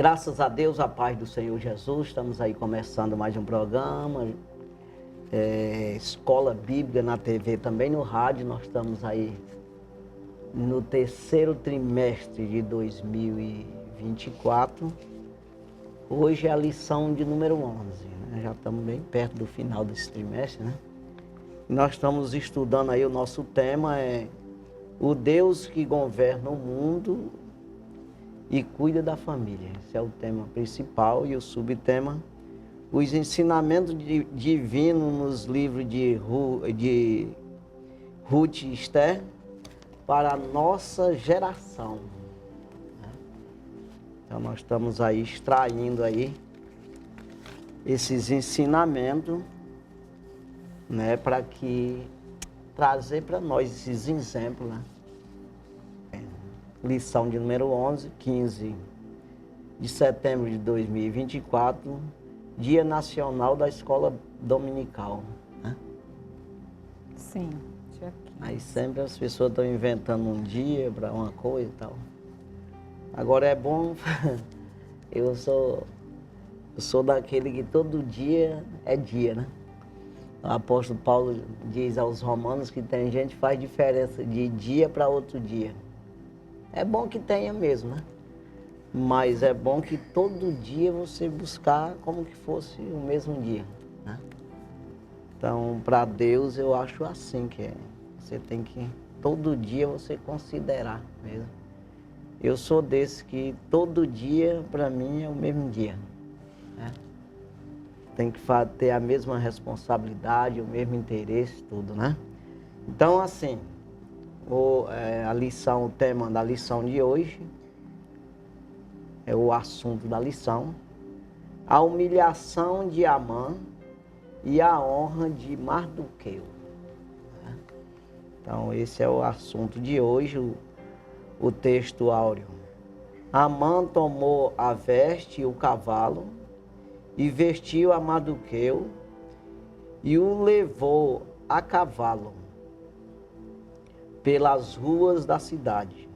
Graças a Deus, a paz do Senhor Jesus, estamos aí começando mais um programa, Escola Bíblica na TV, também no rádio. Nós estamos aí no terceiro trimestre de 2024. Hoje é a lição de número 11, né? Já estamos bem perto do final desse trimestre, né? Nós estamos estudando aí, o nosso tema é o Deus que governa o mundo e cuida da família. Esse é o tema principal, e o subtema, os ensinamentos divinos nos livros de Ruth e Esther para a nossa geração. Então nós estamos aí extraindo aí esses ensinamentos, né, para que trazer para nós esses exemplos, né? Lição de número 11, 15 de setembro de 2024, Dia Nacional da Escola Dominical, né? Sim, dia 15. Aí sempre as pessoas estão inventando um dia para uma coisa e tal. Agora é bom, eu sou daquele que todo dia é dia, né? O apóstolo Paulo diz aos romanos que tem gente que faz diferença de dia para outro dia. É bom que tenha mesmo, né? Mas é bom que todo dia você buscar como que fosse o mesmo dia, né? Então, para Deus, eu acho assim que é. Você tem que, todo dia, você considerar mesmo. Eu sou desse que todo dia, para mim, é o mesmo dia, né? Tem que ter a mesma responsabilidade, o mesmo interesse, tudo, né? Então, assim, o tema da lição de hoje, é o assunto da lição, a humilhação de Amã e a honra de Mardoqueu. Então, esse é o assunto de hoje, o texto áureo. Amã tomou a veste e o cavalo, e vestiu a Mardoqueu, e o levou a cavalo pelas ruas da cidade,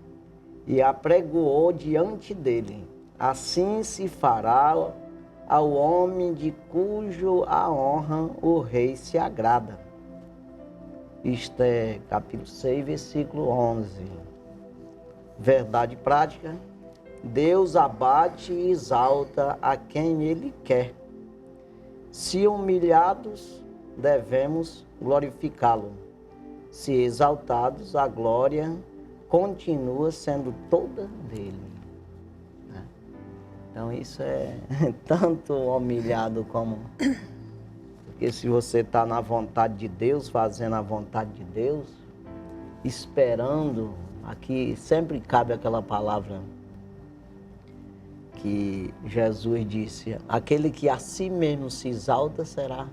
e apregoou diante dele: assim se fará ao homem de cujo a honra o rei se agrada. Isto é capítulo 6, versículo 11. Verdade prática: Deus abate e exalta a quem Ele quer. Se humilhados, devemos glorificá-lo. Se exaltados, a glória continua sendo toda dele. Então isso é tanto humilhado como... Porque se você está na vontade de Deus, fazendo a vontade de Deus, esperando, aqui sempre cabe aquela palavra que Jesus disse: aquele que a si mesmo se exalta será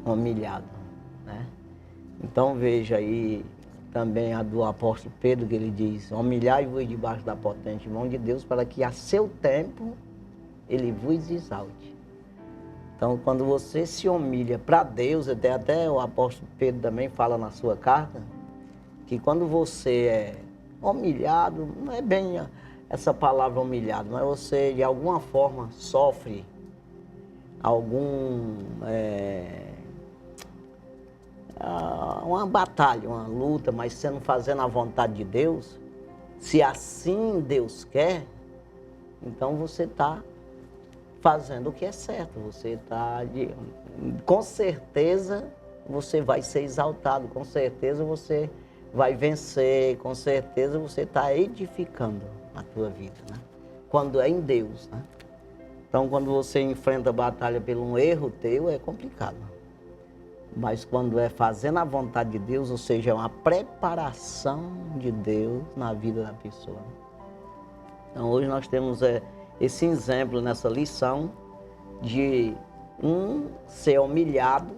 humilhado, né? Então veja aí também a do apóstolo Pedro, que ele diz: humilhai-vos debaixo da potente mão de Deus, para que a seu tempo ele vos exalte. Então, quando você se humilha para Deus, até o apóstolo Pedro também fala na sua carta, que quando você é humilhado, não é bem essa palavra humilhado, mas você de alguma forma sofre uma batalha, uma luta, mas sendo fazendo a vontade de Deus, se assim Deus quer, então você está fazendo o que é certo, você está, com certeza você vai ser exaltado, com certeza você vai vencer, com certeza você está edificando a tua vida, né? Quando é em Deus, né? Então, quando você enfrenta a batalha por um erro teu, é complicado. Mas quando é fazendo a vontade de Deus, ou seja, é uma preparação de Deus na vida da pessoa. Então, hoje nós temos esse exemplo nessa lição de ser humilhado,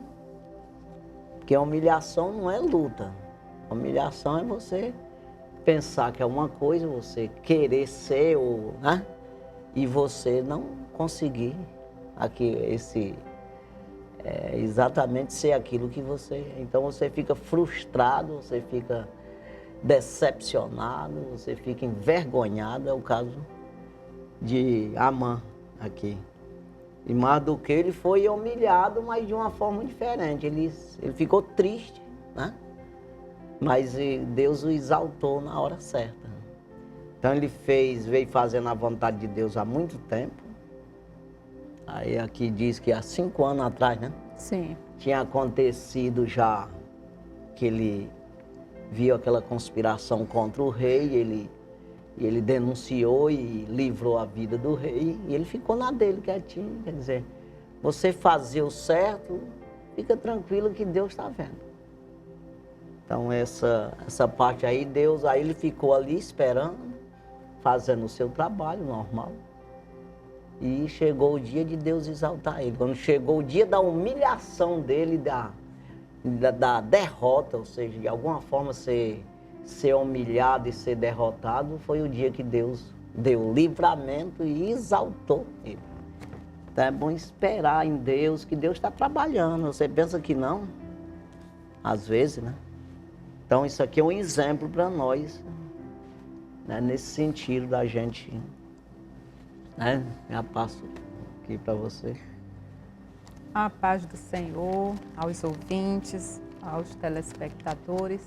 porque a humilhação não é luta. A humilhação é você pensar que é uma coisa, você querer ser, né? E você não conseguir exatamente ser aquilo que você... Então você fica frustrado, você fica decepcionado, você fica envergonhado, é o caso de Amã aqui. E Mardoqueu, ele foi humilhado, mas de uma forma diferente. Ele ficou triste, né? Mas Deus o exaltou na hora certa. Então ele veio fazendo a vontade de Deus há muito tempo. Aí aqui diz que há 5 anos atrás, né? Sim. Tinha acontecido já que ele viu aquela conspiração contra o rei, ele denunciou e livrou a vida do rei, e ele ficou na dele quietinho. Quer dizer, você fazer o certo, fica tranquilo que Deus está vendo. Então essa parte aí, Deus, aí ele ficou ali esperando, fazendo o seu trabalho normal. E chegou o dia de Deus exaltar ele. Quando chegou o dia da humilhação dele, da derrota, ou seja, de alguma forma ser humilhado e ser derrotado, foi o dia que Deus deu livramento e exaltou ele. Então é bom esperar em Deus, que Deus está trabalhando. Você pensa que não? Às vezes, né? Então isso aqui é um exemplo para nós, né? Nesse sentido da gente, né? Já passo aqui para você. A paz do Senhor, aos ouvintes, aos telespectadores.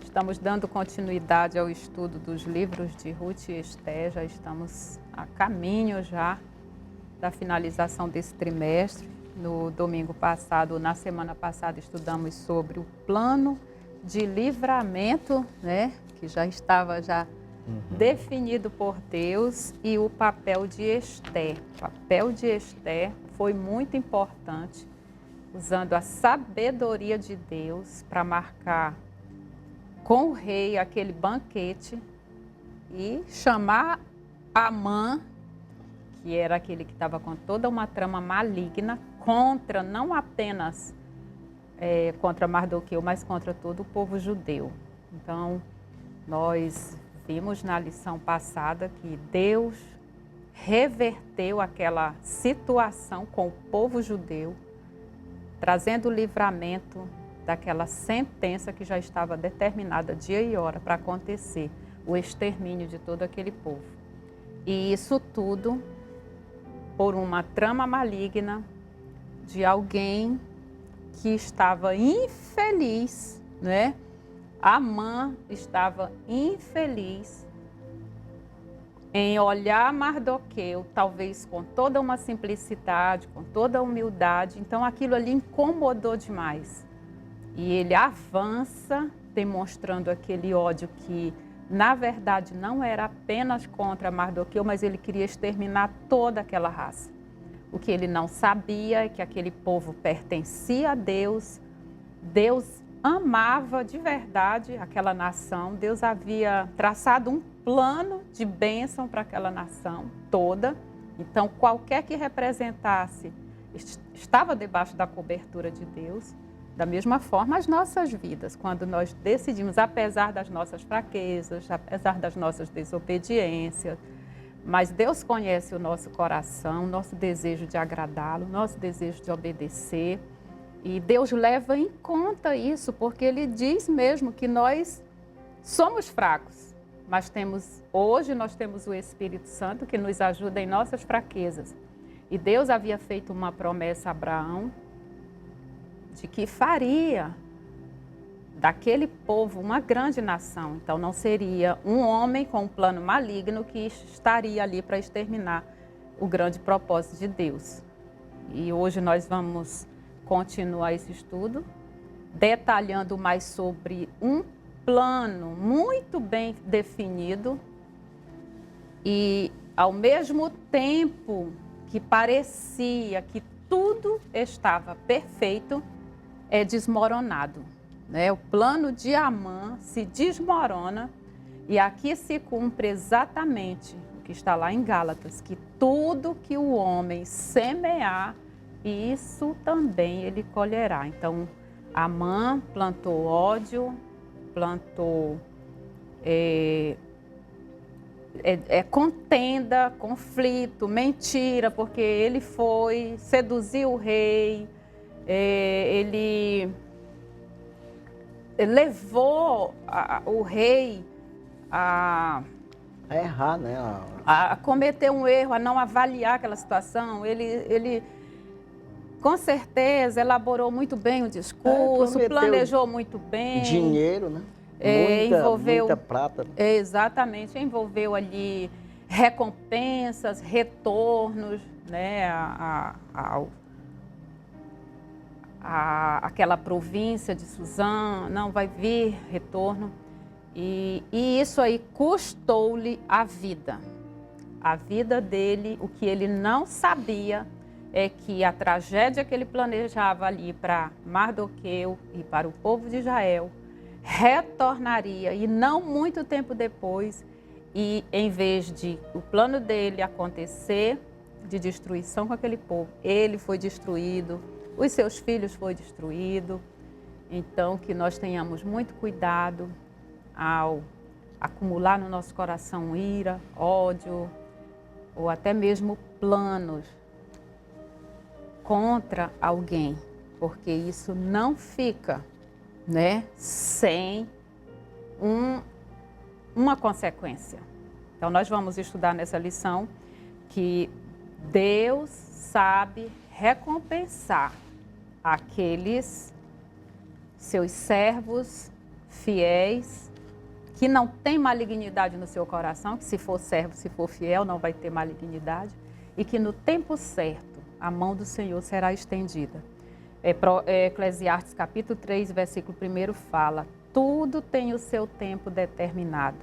Estamos dando continuidade ao estudo dos livros de Ruth e Esté. Já estamos a caminho já da finalização desse trimestre. No domingo passado, na semana passada, estudamos sobre o plano de livramento, né? Que já estava definido por Deus, e o papel de Esté. O papel de Esté foi muito importante, usando a sabedoria de Deus para marcar com o rei aquele banquete e chamar Amã, que era aquele que estava com toda uma trama maligna contra, não apenas contra Mardoqueu, mas contra todo o povo judeu. Então, nós vimos na lição passada que Deus reverteu aquela situação com o povo judeu, trazendo o livramento daquela sentença que já estava determinada dia e hora para acontecer, o extermínio de todo aquele povo. E isso tudo por uma trama maligna de alguém que estava infeliz, né? Amã estava infeliz em olhar Mardoqueu, talvez com toda uma simplicidade, com toda a humildade. Então aquilo ali incomodou demais. E ele avança, demonstrando aquele ódio que, na verdade, não era apenas contra Mardoqueu, mas ele queria exterminar toda aquela raça. O que ele não sabia é que aquele povo pertencia a Deus, Deus amava de verdade aquela nação, Deus havia traçado um plano de bênção para aquela nação toda. Então, qualquer que representasse estava debaixo da cobertura de Deus. Da mesma forma, as nossas vidas, quando nós decidimos, apesar das nossas fraquezas, apesar das nossas desobediências, mas Deus conhece o nosso coração, nosso desejo de agradá-lo, nosso desejo de obedecer. E Deus leva em conta isso, porque Ele diz mesmo que nós somos fracos, mas hoje nós temos o Espírito Santo que nos ajuda em nossas fraquezas. E Deus havia feito uma promessa a Abraão de que faria daquele povo uma grande nação. Então não seria um homem com um plano maligno que estaria ali para exterminar o grande propósito de Deus. E hoje nós vamos continuar esse estudo, detalhando mais sobre um plano muito bem definido e, ao mesmo tempo que parecia que tudo estava perfeito, é desmoronado, né? O plano de Amã se desmorona e aqui se cumpre exatamente o que está lá em Gálatas, que tudo que o homem semear, isso também ele colherá. Então, Amã plantou ódio, plantou contenda, conflito, mentira, porque ele foi, seduziu o rei, ele levou o rei a a errar, né? A cometer um erro, a não avaliar aquela situação. Ele com certeza elaborou muito bem o discurso, prometeu planejou muito bem. Dinheiro, né? Muita prata. Exatamente, envolveu ali recompensas, retornos, né, aquela província de Suzã, não vai vir retorno. E isso aí custou-lhe a vida. A vida dele, o que ele não sabia é que a tragédia que ele planejava ali para Mardoqueu e para o povo de Israel retornaria, e não muito tempo depois, e em vez de o plano dele acontecer de destruição com aquele povo, ele foi destruído, os seus filhos foram destruídos. Então, que nós tenhamos muito cuidado ao acumular no nosso coração ira, ódio, ou até mesmo planos contra alguém, porque isso não fica, né, sem uma consequência. Então, nós vamos estudar nessa lição que Deus sabe recompensar aqueles seus servos fiéis, que não tem malignidade no seu coração, que se for servo, se for fiel, não vai ter malignidade, e que no tempo certo a mão do Senhor será estendida. Eclesiastes capítulo 3, versículo 1 fala: tudo tem o seu tempo determinado,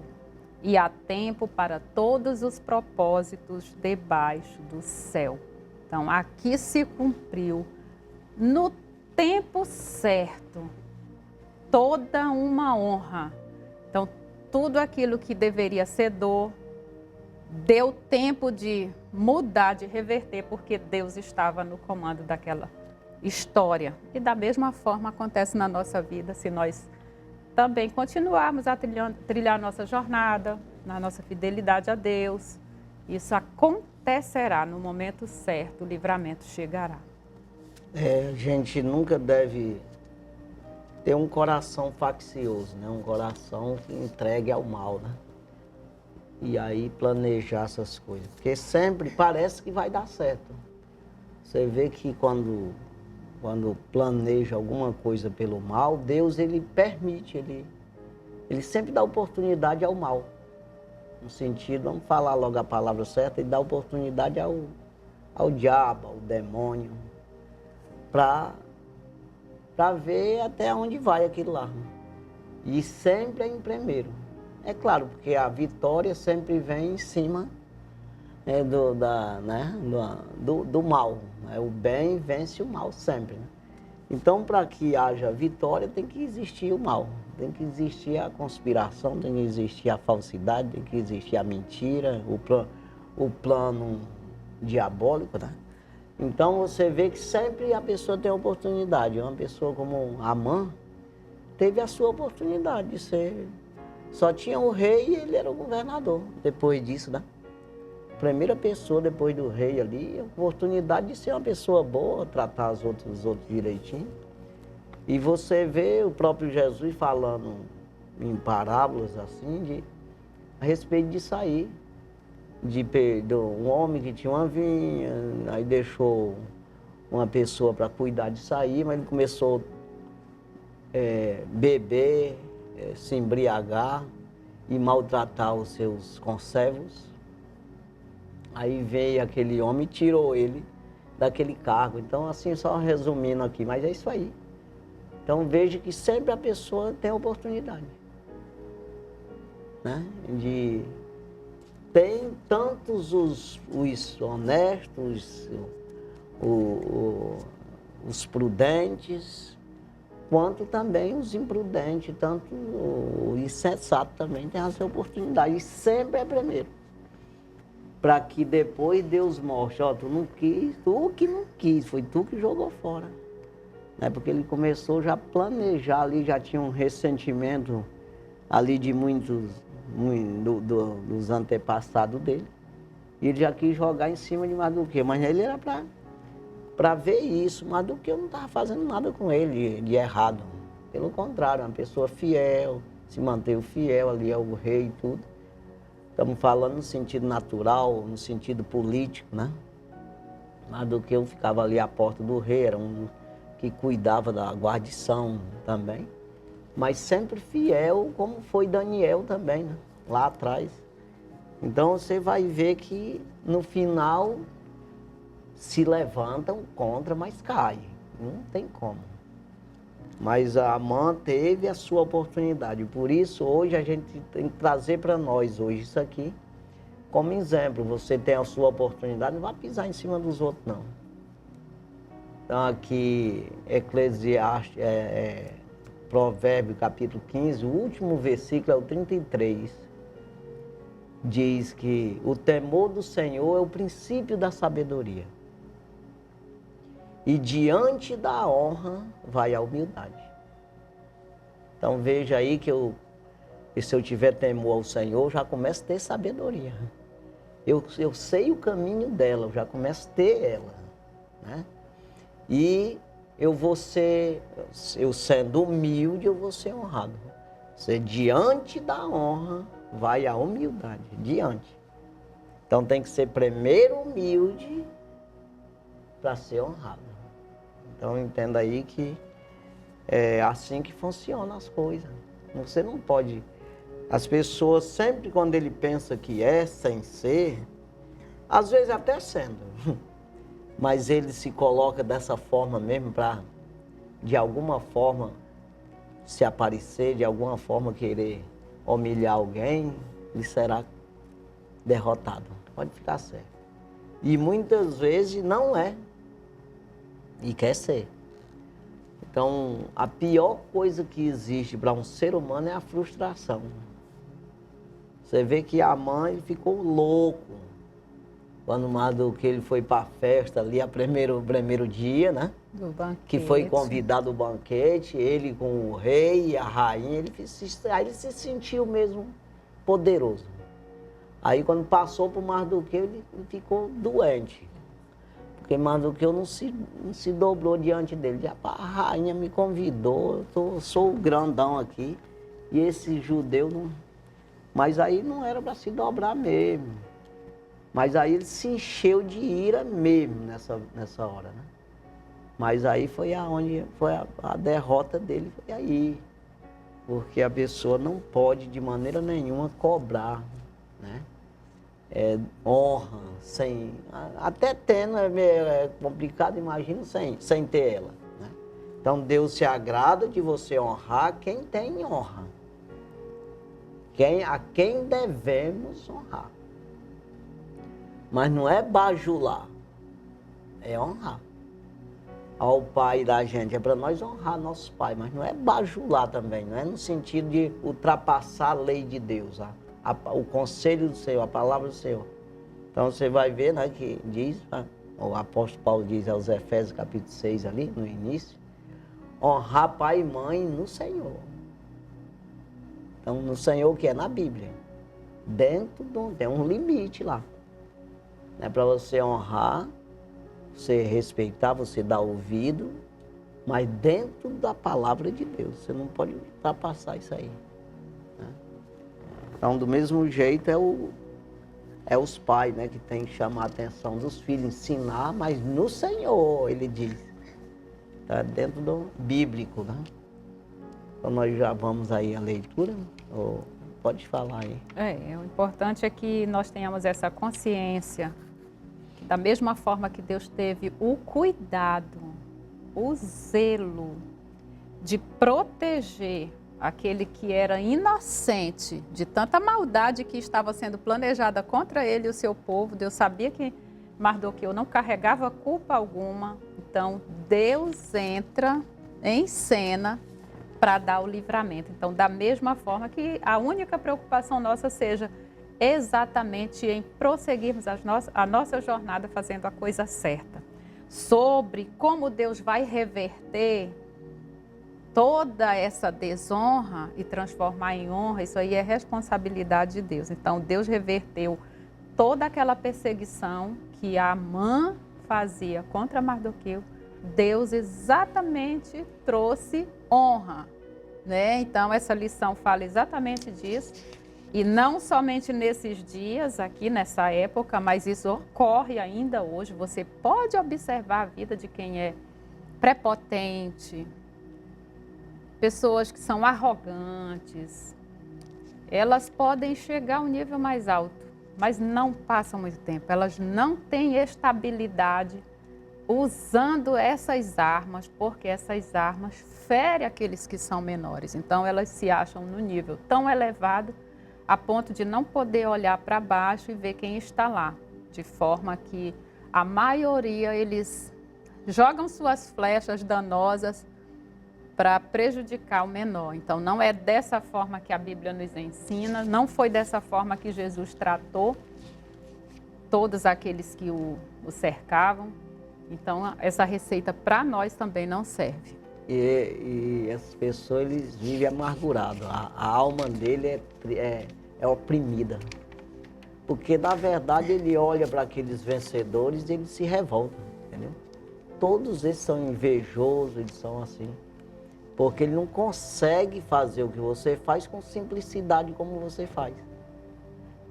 e há tempo para todos os propósitos debaixo do céu. Então, aqui se cumpriu no tempo certo toda uma honra. Então, tudo aquilo que deveria ser dor, deu tempo de mudar, de reverter, porque Deus estava no comando daquela história. E da mesma forma acontece na nossa vida, se nós também continuarmos a trilhar nossa jornada, na nossa fidelidade a Deus. Isso acontecerá no momento certo, o livramento chegará. A gente nunca deve ter um coração faccioso, né? Um coração que entregue ao mal, né? E aí planejar essas coisas, porque sempre parece que vai dar certo. Você vê que quando planeja alguma coisa pelo mal, Deus, ele permite, ele sempre dá oportunidade ao mal. No sentido, vamos falar logo a palavra certa, ele dá oportunidade ao diabo, ao demônio, para ver até onde vai aquilo lá. E sempre é em primeiro. É claro, porque a vitória sempre vem em cima do mal. Né? O bem vence o mal sempre. Né? Então, para que haja vitória, tem que existir o mal. Tem que existir a conspiração, tem que existir a falsidade, tem que existir a mentira, o plano diabólico. Né? Então, você vê que sempre a pessoa tem a oportunidade. Uma pessoa como Amã teve a sua oportunidade de ser... Só tinha o rei e ele era o governador. Depois disso, né? Primeira pessoa depois do rei ali, a oportunidade de ser uma pessoa boa, tratar os outros direitinho. E você vê o próprio Jesus falando em parábolas assim, a respeito de sair. De um homem que tinha uma vinha, aí deixou uma pessoa para cuidar de sair, mas ele começou a beber, se embriagar e maltratar os seus conservos. Aí veio aquele homem e tirou ele daquele cargo. Então, assim, só resumindo aqui, mas é isso aí. Então, veja que sempre a pessoa tem a oportunidade, né? Tem tantos os honestos, os prudentes, quanto também os imprudentes, tanto o insensato também tem a sua oportunidade. E sempre é primeiro. Para que depois Deus mostre, ó, tu não quis, tu que não quis, foi tu que jogou fora. Né? Porque ele começou já a planejar ali, já tinha um ressentimento ali de muitos dos antepassados dele. E ele já quis jogar em cima de Mardoqueu, mas ele era para ver isso. Mardoqueu não estava fazendo nada com ele de errado. Pelo contrário, uma pessoa fiel, se manteve fiel ali ao rei e tudo. Estamos falando no sentido natural, no sentido político, né? Mardoqueu ficava ali à porta do rei, era um que cuidava da guarnição também, mas sempre fiel, como foi Daniel também, né? Lá atrás. Então você vai ver que no final se levantam contra, mas caem. Não tem como. Mas a Amã teve a sua oportunidade. Por isso, hoje a gente tem que trazer para nós hoje isso aqui como exemplo. Você tem a sua oportunidade, não vai pisar em cima dos outros, não. Então aqui, Eclesiastes, Provérbio capítulo 15, o último versículo é o 33. Diz que o temor do Senhor é o princípio da sabedoria. E diante da honra vai a humildade. Então veja aí que se eu tiver temor ao Senhor, eu já começo a ter sabedoria. Eu sei o caminho dela, eu já começo a ter ela, né? E eu sendo humilde, eu vou ser honrado. Diante da honra vai a humildade, diante. Então tem que ser primeiro humilde para ser honrado. Então entenda aí que é assim que funcionam as coisas. Você não pode... As pessoas sempre quando ele pensa que é sem ser, às vezes até sendo, mas ele se coloca dessa forma mesmo para, de alguma forma, se aparecer, de alguma forma querer humilhar alguém, ele será derrotado. Pode ficar certo. E muitas vezes não é. E quer ser. Então, a pior coisa que existe para um ser humano é a frustração. Você vê que a mãe ficou louco quando Mardoqueu foi para a festa ali, primeiro dia, né? Do banquete. Que foi convidado ao banquete, ele com o rei e a rainha, aí ele se sentiu mesmo poderoso. Aí quando passou para o Mardoqueu, ele ficou doente. Porque Mardoqueu não se dobrou diante dele. A rainha me convidou, eu sou o grandão aqui, e esse judeu não... Mas aí não era para se dobrar mesmo. Mas aí ele se encheu de ira mesmo nessa hora, né? Mas aí foi aonde foi a derrota dele, foi aí. Porque a pessoa não pode de maneira nenhuma cobrar, né? Honra, sem... Até tendo é complicado, imagina sem ter ela, né? Então Deus se agrada de você honrar quem tem honra. A quem devemos honrar. Mas não é bajular, é honrar. Ao pai da gente, é para nós honrar nossos pais, mas não é bajular também, não é no sentido de ultrapassar a lei de Deus, o conselho do Senhor, a palavra do Senhor. Então você vai ver, né, que diz, o apóstolo Paulo diz aos Efésios capítulo 6 ali, no início, honrar pai e mãe no Senhor. Então no Senhor que é na Bíblia, tem um limite lá. É para você honrar, você respeitar, você dar ouvido, mas dentro da palavra de Deus. Você não pode ultrapassar isso aí, né? Então, do mesmo jeito, é os pais, né, que tem que chamar a atenção dos filhos, ensinar, mas no Senhor, ele diz. Está dentro do bíblico, né? Então, nós já vamos aí à leitura, ou pode falar aí. O importante é que nós tenhamos essa consciência. Da mesma forma que Deus teve o cuidado, o zelo de proteger aquele que era inocente de tanta maldade que estava sendo planejada contra ele e o seu povo. Deus sabia que Mardoqueu não carregava culpa alguma. Então, Deus entra em cena para dar o livramento. Então, da mesma forma que a única preocupação nossa seja exatamente em prosseguirmos a nossa jornada fazendo a coisa certa. Sobre como Deus vai reverter toda essa desonra e transformar em honra, isso aí é responsabilidade de Deus. Então, Deus reverteu toda aquela perseguição que a Amã fazia contra Mardoqueu. Deus exatamente trouxe honra, né? Então, essa lição fala exatamente disso. E não somente nesses dias, aqui nessa época, mas isso ocorre ainda hoje. Você pode observar a vida de quem é prepotente, pessoas que são arrogantes. Elas podem chegar a um nível mais alto, mas não passam muito tempo. Elas não têm estabilidade usando essas armas, porque essas armas ferem aqueles que são menores. Então, elas se acham no nível tão elevado a ponto de não poder olhar para baixo e ver quem está lá. De forma que a maioria, eles jogam suas flechas danosas para prejudicar o menor. Então, não é dessa forma que a Bíblia nos ensina, não foi dessa forma que Jesus tratou todos aqueles que o cercavam. Então, essa receita para nós também não serve. E essas pessoas, eles vivem amargurados. A alma dele é oprimida. Porque, na verdade, ele olha para aqueles vencedores e ele se revolta, entendeu? Todos eles são invejosos, eles são assim. Porque ele não consegue fazer o que você faz com simplicidade como você faz.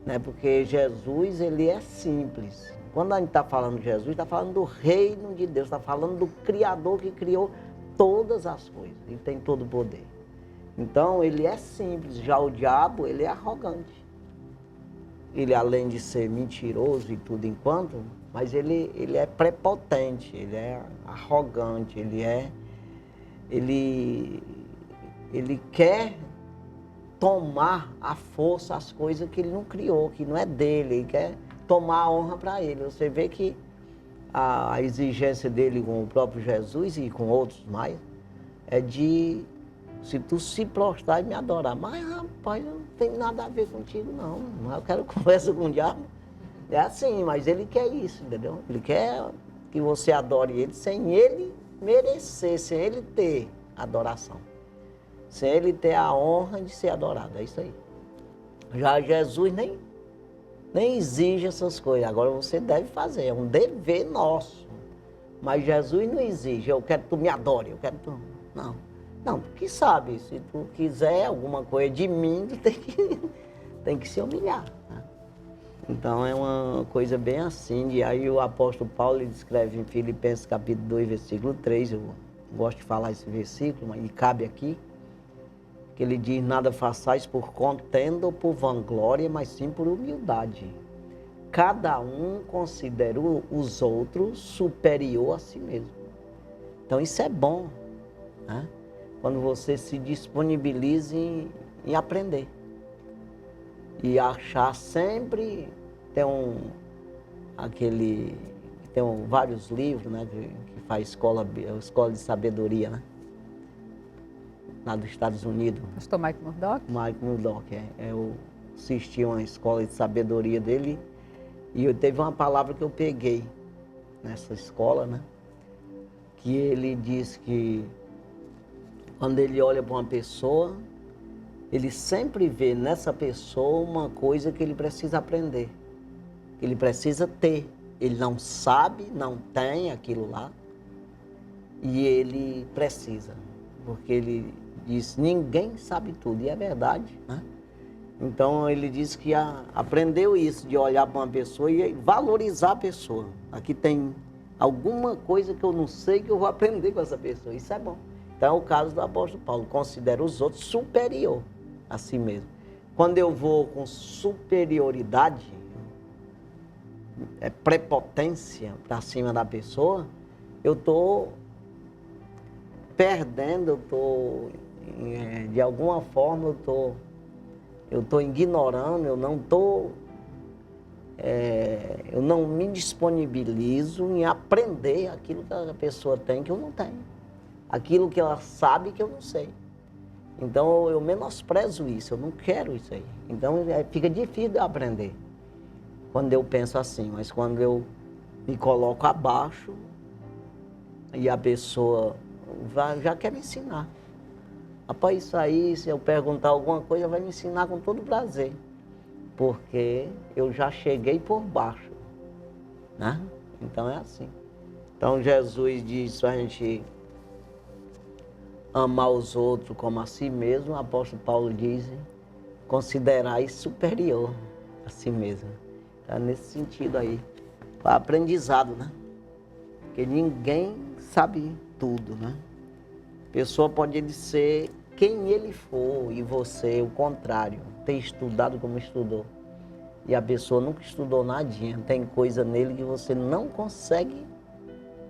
Né? Porque Jesus, ele é simples. Quando a gente está falando de Jesus, está falando do reino de Deus, está falando do Criador que criou todas as coisas. Ele tem todo o poder. Então, ele é simples. Já o diabo, ele é arrogante. Ele, além de ser mentiroso e tudo enquanto, mas ele é prepotente, ele é arrogante, ele quer tomar à força as coisas que ele não criou, que não é dele, ele quer tomar a honra para ele. Você vê que a exigência dele com o próprio Jesus e com outros mais é de, se tu se prostrar e me adorar, mas rapaz, eu não tenho nada a ver contigo não, eu quero conversa com o diabo. É assim, mas ele quer isso, entendeu? Ele quer que você adore ele sem ele merecer, sem ele ter adoração, sem ele ter a honra de ser adorado, é isso aí. Já Jesus nem exige essas coisas, agora você deve fazer, é um dever nosso. Mas Jesus não exige, eu quero que tu me adore, eu quero que tu... Não, tu que sabe, se tu quiser alguma coisa de mim, tu tem que se humilhar. Né? Então é uma coisa bem assim, e aí o apóstolo Paulo ele escreve em Filipenses capítulo 2, versículo 3, eu gosto de falar esse versículo, e cabe aqui, que ele diz, nada façais por contenda ou por vanglória, mas sim por humildade. Cada um considera os outros superior a si mesmo. Então isso é bom, né? Quando você se disponibiliza em aprender. E achar sempre, tem vários livros, né, que faz escola de sabedoria, né? Lá dos Estados Unidos. Pastor Mike Murdock? Mike Murdock, eu assisti uma escola de sabedoria dele e teve uma palavra que eu peguei nessa escola, né? Que ele diz que quando ele olha para uma pessoa, ele sempre vê nessa pessoa uma coisa que ele precisa aprender, que ele precisa ter. Ele não sabe, não tem aquilo lá e ele precisa, porque ele diz, ninguém sabe tudo, e é verdade, né? Então ele diz que aprendeu isso, de olhar para uma pessoa e valorizar a pessoa. Aqui tem alguma coisa que eu não sei que eu vou aprender com essa pessoa, isso é bom. Então é o caso do apóstolo Paulo, considera os outros superior a si mesmo. Quando eu vou com superioridade, prepotência para cima da pessoa, eu estou perdendo, de alguma forma eu estou ignorando, eu não me disponibilizo em aprender aquilo que a pessoa tem que eu não tenho, aquilo que ela sabe que eu não sei. Então eu menosprezo isso, eu não quero isso aí. Então fica difícil de eu aprender quando eu penso assim, mas quando eu me coloco abaixo e a pessoa já quer me ensinar. Após isso aí, se eu perguntar alguma coisa, vai me ensinar com todo prazer, porque eu já cheguei por baixo, né? Então é assim. Então Jesus diz para a gente amar os outros como a si mesmo, o apóstolo Paulo diz considerar isso superior a si mesmo. Tá nesse sentido aí. O aprendizado, né? Porque ninguém sabe tudo, né? A pessoa pode ele ser quem ele for e você, o contrário, ter estudado como estudou. E a pessoa nunca estudou nadinha. Tem coisa nele que você não consegue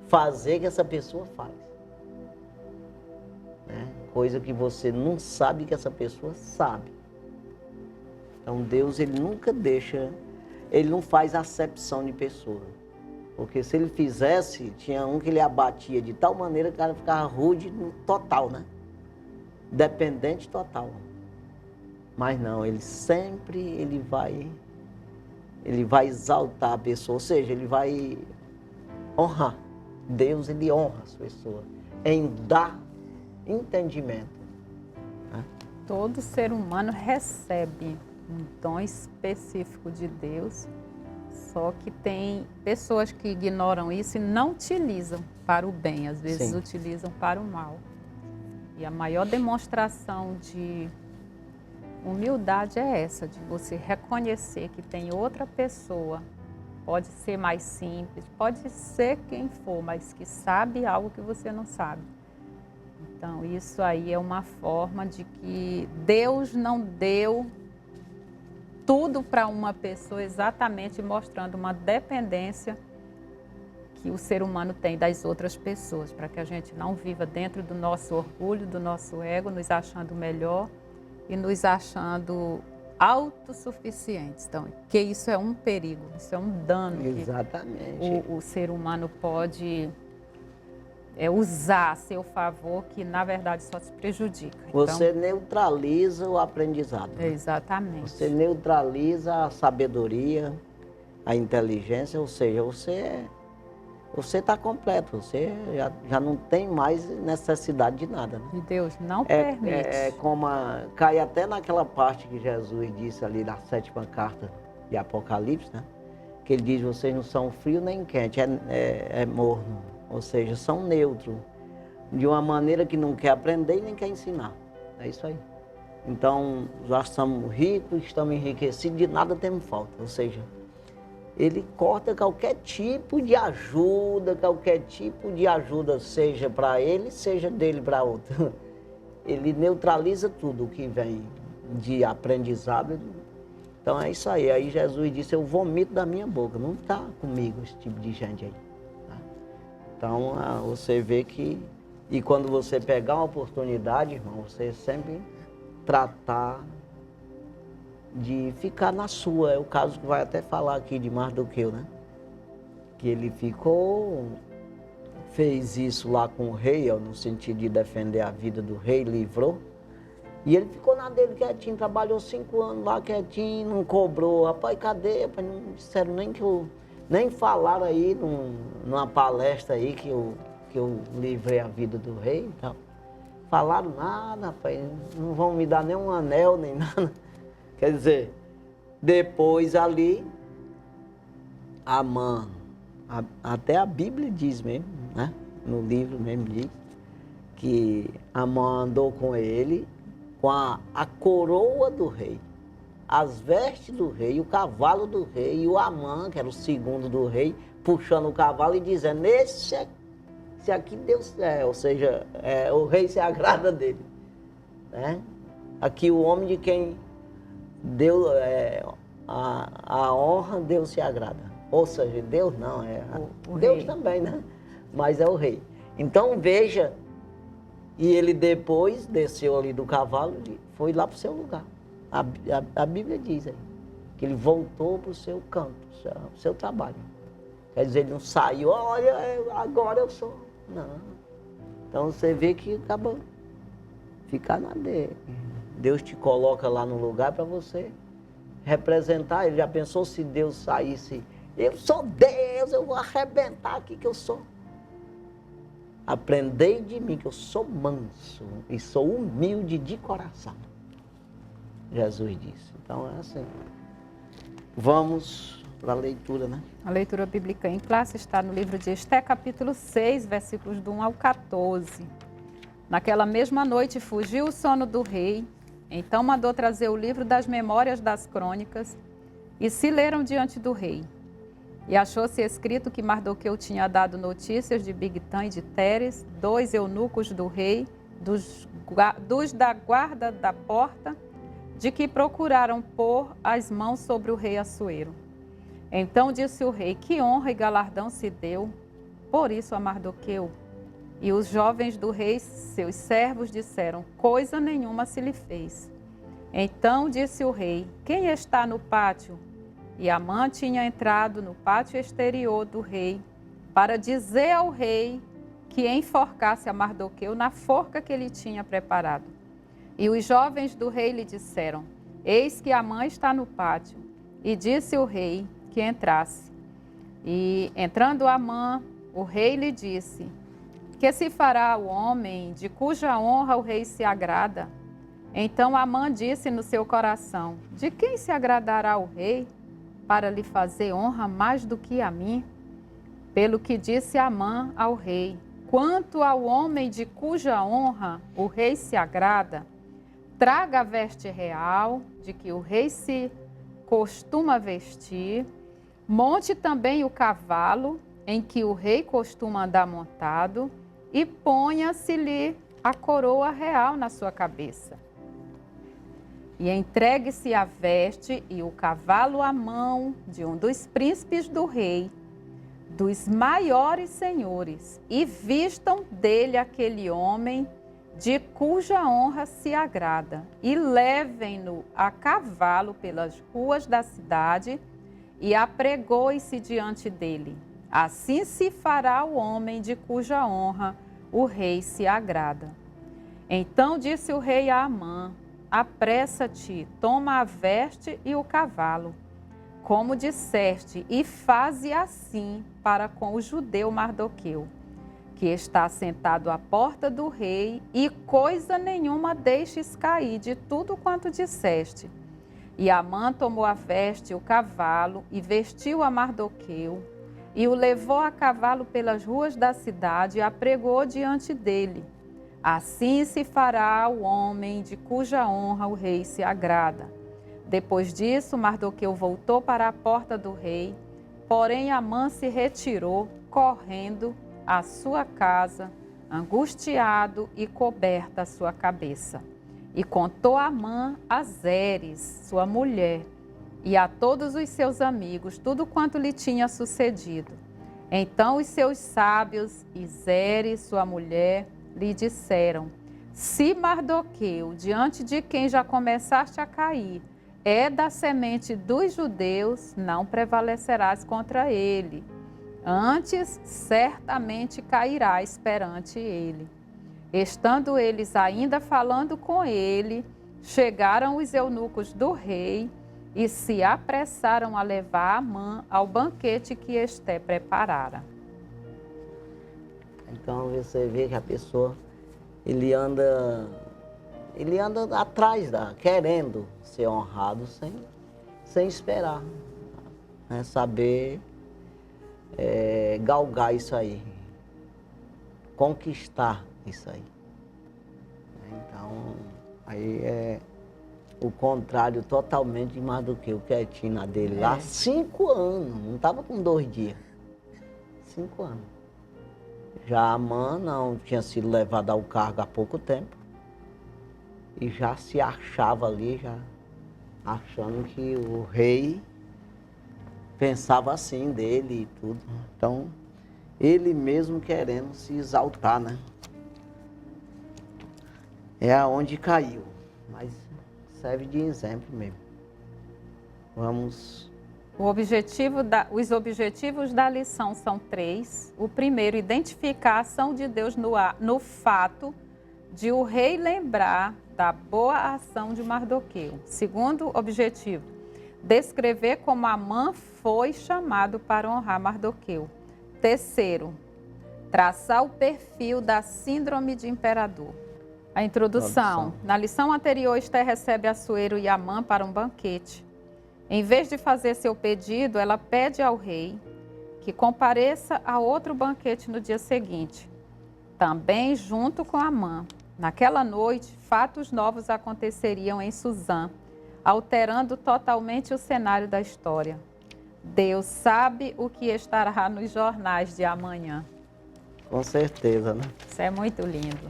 fazer que essa pessoa faz. Né? Coisa que você não sabe que essa pessoa sabe. Então Deus, ele nunca deixa, ele não faz acepção de pessoa. Porque se ele fizesse, tinha um que ele abatia de tal maneira que o cara ficava rude no total, né? Dependente total. Mas não, ele sempre ele vai exaltar a pessoa, ou seja, ele vai honrar. Deus, ele honra as pessoas em dar entendimento. Né? Todo ser humano recebe um dom específico de Deus, só que tem pessoas que ignoram isso e não utilizam para o bem, às vezes Sim. utilizam para o mal. E a maior demonstração de humildade é essa, de você reconhecer que tem outra pessoa, pode ser mais simples, pode ser quem for, mas que sabe algo que você não sabe. Então, isso aí é uma forma de que Deus não deu tudo para uma pessoa exatamente mostrando uma dependência que o ser humano tem das outras pessoas, para que a gente não viva dentro do nosso orgulho, do nosso ego, nos achando melhor e nos achando autossuficientes. Então, que isso é um perigo, isso é um dano Exatamente. que o ser humano pode usar a seu favor, que na verdade só se prejudica. Você neutraliza o aprendizado. Né? Exatamente. Você neutraliza a sabedoria, a inteligência, ou seja, você está completo, você já não tem mais necessidade de nada. Né? E Deus não permite. Cai até naquela parte que Jesus disse ali na 7ª carta de Apocalipse, né? Que ele diz, vocês não são frio nem quente, é morno, ou seja, são neutros, de uma maneira que não quer aprender e nem quer ensinar. É isso aí. Então, já estamos ricos, estamos enriquecidos, de nada temos falta, ou seja, ele corta qualquer tipo de ajuda, seja para ele, seja dele para outro. Ele neutraliza tudo o que vem de aprendizado. Então é isso aí. Aí Jesus disse, eu vomito da minha boca. Não está comigo esse tipo de gente aí. Tá? Então você vê que... E quando você pegar uma oportunidade, irmão, você sempre tratar de ficar na sua. É o caso que vai até falar aqui de Mardoqueu, né? Que ele fez isso lá com o rei, no sentido de defender a vida do rei, livrou. E ele ficou na dele quietinho, trabalhou 5 anos lá quietinho, não cobrou. Rapaz, cadê? Rapaz, não disseram nem falaram aí numa palestra aí que eu livrei a vida do rei e tal. Falaram nada, rapaz, não vão me dar nem um anel, nem nada. Quer dizer, depois ali, Amã, até a Bíblia diz mesmo, né? No livro mesmo diz, que Amã andou com ele, com a coroa do rei, as vestes do rei, o cavalo do rei, e o Amã, que era o segundo do rei, puxando o cavalo e dizendo, esse aqui Deus ou seja, o rei se agrada dele. Né? Aqui o homem de quem Deus, a honra, Deus se agrada. Ou seja, Deus não, Deus rei. Também, né? Mas é o rei. Então veja, e ele depois desceu ali do cavalo e foi lá para o seu lugar. A Bíblia diz aí, que ele voltou para o seu canto, para o seu trabalho. Quer dizer, ele não saiu, olha, agora eu sou. Não. Então você vê que acaba ficar na dele. Deus te coloca lá no lugar para você representar. Ele já pensou se Deus saísse, eu sou Deus, eu vou arrebentar aqui que eu sou. Aprendei de mim que eu sou manso e sou humilde de coração. Jesus disse. Então é assim. Vamos para a leitura, né? A leitura bíblica em classe está no livro de Esté, capítulo 6, versículos do 1 ao 14. Naquela mesma noite fugiu o sono do rei Então mandou trazer o livro das memórias das crônicas e se leram diante do rei. E achou-se escrito que Mardoqueu tinha dado notícias de Bigtã e de Teres, 2 eunucos do rei, dos da guarda da porta, de que procuraram pôr as mãos sobre o rei Assuero. Então disse o rei: que honra e galardão se deu por isso a Mardoqueu? E os jovens do rei, seus servos, disseram: coisa nenhuma se lhe fez. Então disse o rei: quem está no pátio? E Amã tinha entrado no pátio exterior do rei para dizer ao rei que enforcasse a Mardoqueu na forca que ele tinha preparado. E os jovens do rei lhe disseram: eis que Amã está no pátio. E disse o rei que entrasse. E entrando Amã, o rei lhe disse: que se fará o homem de cuja honra o rei se agrada? Então Amã disse no seu coração: de quem se agradará o rei para lhe fazer honra mais do que a mim? Pelo que disse Amã ao rei: quanto ao homem de cuja honra o rei se agrada, traga a veste real de que o rei se costuma vestir, monte também o cavalo em que o rei costuma andar montado e ponha-se-lhe a coroa real na sua cabeça. E entregue-se a veste e o cavalo à mão de um dos príncipes do rei, dos maiores senhores, e vistam dele aquele homem de cuja honra se agrada, e levem-no a cavalo pelas ruas da cidade, e apregoe-se diante dele. Assim se fará o homem de cuja honra o rei se agrada. Então disse o rei a Amã: apressa-te, toma a veste e o cavalo, como disseste, e faze assim para com o judeu Mardoqueu, que está sentado à porta do rei, e coisa nenhuma deixes cair de tudo quanto disseste. E Amã tomou a veste e o cavalo, e vestiu a Mardoqueu, e o levou a cavalo pelas ruas da cidade, e apregou diante dele. Assim se fará o homem de cuja honra o rei se agrada. Depois disso, Mardoqueu voltou para a porta do rei, porém Amã se retirou, correndo à sua casa, angustiado e coberta a sua cabeça. E contou Amã a Zeres, sua mulher, e a todos os seus amigos tudo quanto lhe tinha sucedido. Então os seus sábios e Zeres, sua mulher, lhe disseram: se Mardoqueu, diante de quem já começaste a cair, é da semente dos judeus, não prevalecerás contra ele. Antes, certamente cairás perante ele. Estando eles ainda falando com ele, chegaram os eunucos do rei e se apressaram a levar Amã ao banquete que Esté preparara. Então você vê que a pessoa, ele anda atrás querendo ser honrado sem esperar, né? Saber galgar isso aí, conquistar isso aí. Então, aí é o contrário totalmente de Mardoqueu, quietinho na dele lá, 5 anos, não estava com 2 dias, 5 anos. Já Amã não tinha sido levado ao cargo há pouco tempo e já se achava ali, já achando que o rei pensava assim dele e tudo. Então, ele mesmo querendo se exaltar, né? É aonde caiu, mas serve de exemplo mesmo. Vamos... Os objetivos da lição são 3. O primeiro, identificar a ação de Deus no fato de o rei lembrar da boa ação de Mardoqueu. Segundo objetivo, descrever como Amã foi chamado para honrar Mardoqueu. Terceiro, traçar o perfil da síndrome de imperador. A introdução. Na lição anterior, Esté recebe Assuero e Amã para um banquete. Em vez de fazer seu pedido, ela pede ao rei que compareça a outro banquete no dia seguinte, também junto com Amã. Naquela noite, fatos novos aconteceriam em Suzã, alterando totalmente o cenário da história. Deus sabe o que estará nos jornais de amanhã. Com certeza, né? Isso é muito lindo.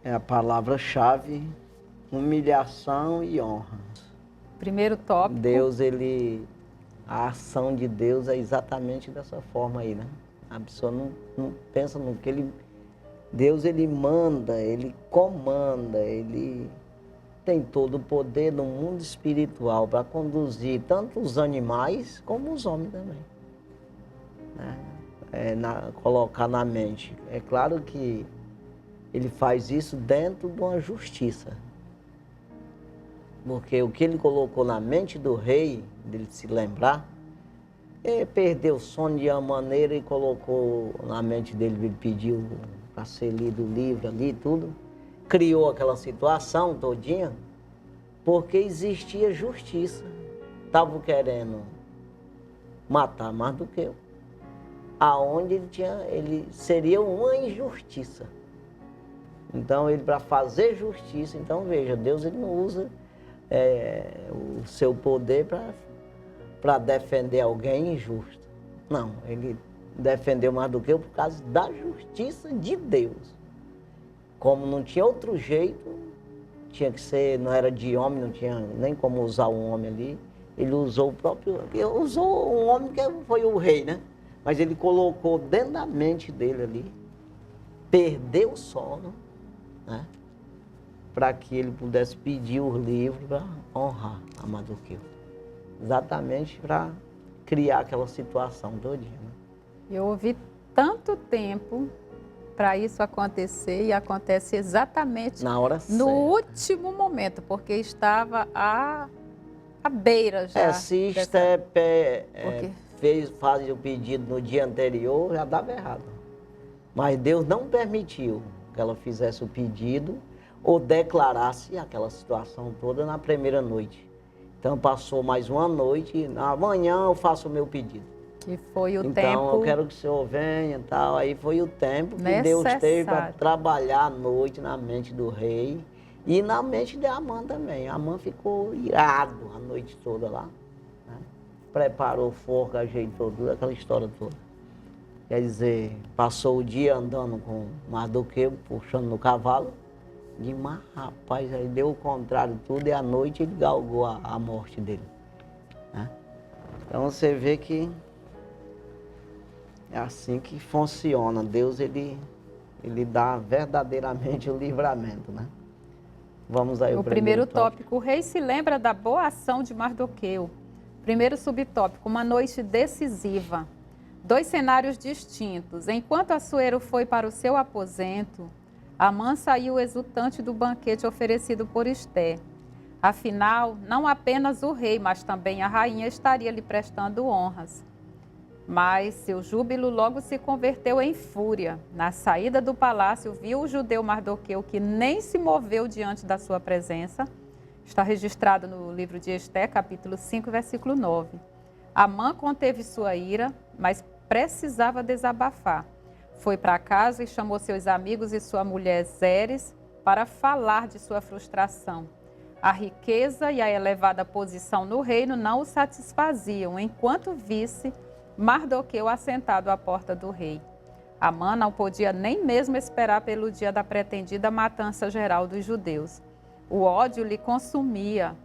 É a palavra-chave, humilhação e honra. Primeiro tópico. Deus, a ação de Deus é exatamente dessa forma aí, né? A pessoa não pensa no que Deus, ele manda, ele comanda, ele tem todo o poder no mundo espiritual para conduzir tanto os animais como os homens também. Né? Colocar na mente. É claro que ele faz isso dentro de uma justiça. Porque o que ele colocou na mente do rei, dele se lembrar, ele perdeu o sono de uma maneira e colocou na mente dele, ele pediu para ser lido o livro ali, tudo. Criou aquela situação todinha, porque existia justiça. Estavam querendo matar Mardoqueu, aonde ele seria uma injustiça. Então, ele, para fazer justiça, então veja, Deus, ele não usa o seu poder para defender alguém injusto. Não, ele defendeu Mardoqueu por causa da justiça de Deus. Como não tinha outro jeito, tinha que ser, não era de homem, não tinha nem como usar um homem ali. Ele usou usou um homem que foi o rei, né? Mas ele colocou dentro da mente dele ali, perdeu o sono, né? Para que ele pudesse pedir o livro para honrar a Mardoqueu. Exatamente para criar aquela situação todinha. Né? Eu ouvi tanto tempo para isso acontecer e acontece exatamente na hora no certa. Último momento, porque estava à beira já. Se faz o pedido no dia anterior, já dava errado. Mas Deus não permitiu que ela fizesse o pedido ou declarasse aquela situação toda na primeira noite. Então passou mais uma noite, amanhã eu faço o meu pedido. Que foi o tempo. Então eu quero que o senhor venha e tal. Aí foi o tempo que Deus teve para trabalhar à noite na mente do rei e na mente de Amã também. Amã ficou irado a noite toda lá. Né? Preparou fogo, ajeitou tudo, aquela história toda. Quer dizer, passou o dia andando com Mardoqueu, puxando no cavalo. Mas, rapaz, aí deu o contrário tudo e à noite ele galgou a morte dele. Né? Então você vê que é assim que funciona. Deus, ele dá verdadeiramente o livramento, né? Vamos aí. O primeiro tópico. O rei se lembra da boa ação de Mardoqueu. Primeiro subtópico, uma noite decisiva. 2 cenários distintos. Enquanto Assuero foi para o seu aposento, Amã saiu exultante do banquete oferecido por Esté. Afinal, não apenas o rei, mas também a rainha estaria lhe prestando honras. Mas seu júbilo logo se converteu em fúria. Na saída do palácio, viu o judeu Mardoqueu, que nem se moveu diante da sua presença. Está registrado no livro de Esté, capítulo 5, versículo 9. Amã conteve sua ira, mas precisava desabafar. Foi para casa e chamou seus amigos e sua mulher Zeres para falar de sua frustração. A riqueza e a elevada posição no reino não o satisfaziam, enquanto visse Mardoqueu assentado à porta do rei. Amã não podia nem mesmo esperar pelo dia da pretendida matança geral dos judeus. O ódio lhe consumia.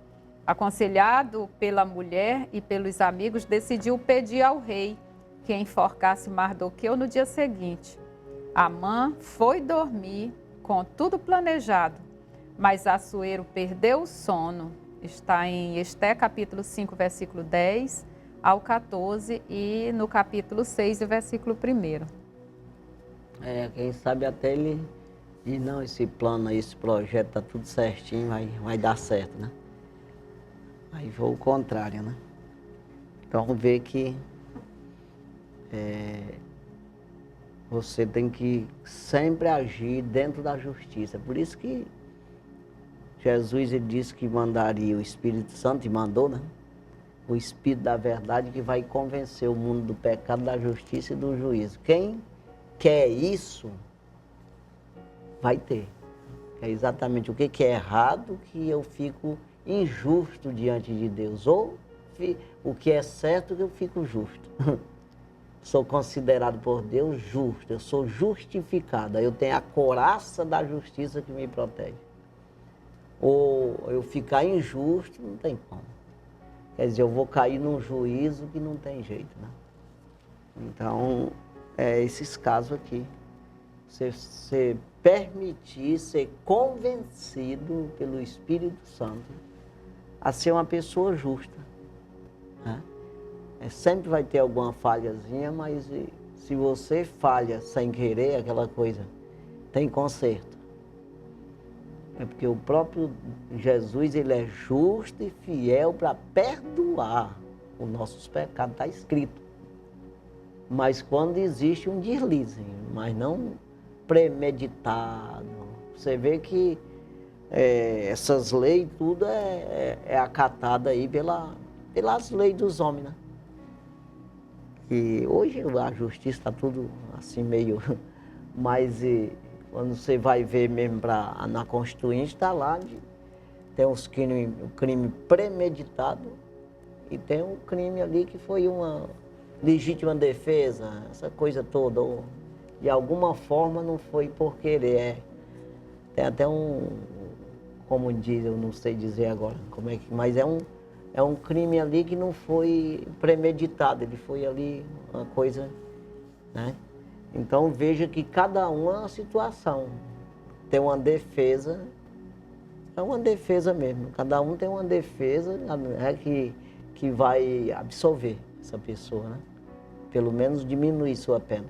Aconselhado pela mulher e pelos amigos, decidiu pedir ao rei que enforcasse Mardoqueu no dia seguinte. Amã foi dormir com tudo planejado, mas Assuero perdeu o sono. Está em Esté, capítulo 5, versículo 10 ao 14 e no capítulo 6, versículo 1. Quem sabe até ele diz, não, esse plano, esse projeto tá tudo certinho, vai dar certo, né? Aí foi o contrário, né? Então vê que você tem que sempre agir dentro da justiça. Por isso que Jesus, ele disse que mandaria o Espírito Santo, e mandou, né? O Espírito da verdade, que vai convencer o mundo do pecado, da justiça e do juízo. Quem quer isso, vai ter. é exatamente o que é errado que eu fico injusto diante de Deus, ou o que é certo que eu fico justo. Sou considerado por Deus justo, eu sou justificado, eu tenho a couraça da justiça que me protege. Ou eu ficar injusto, não tem como. Quer dizer, eu vou cair num juízo que não tem jeito, né? Então, é esses casos aqui. Você permitir ser convencido pelo Espírito Santo a ser uma pessoa justa, né? Sempre vai ter alguma falhazinha, mas se você falha sem querer, aquela coisa tem conserto. É porque o próprio Jesus, ele é justo e fiel para perdoar os nossos pecados, está escrito. Mas quando existe um deslize, mas não premeditado. Você vê que essas leis, tudo é acatada aí pelas leis dos homens, né? E hoje a justiça está tudo assim meio... Mas quando você vai ver mesmo na Constituinte, está lá, tem os o crime premeditado e tem um crime ali que foi uma legítima defesa, essa coisa toda. Ou, de alguma forma não foi por querer. Tem até como diz, eu não sei dizer agora, mas é um crime ali que não foi premeditado, ele foi ali uma coisa, né? Então veja que cada um é uma situação. Tem uma defesa, é uma defesa mesmo. Cada um tem uma defesa que vai absolver essa pessoa, né? Pelo menos diminuir sua pena.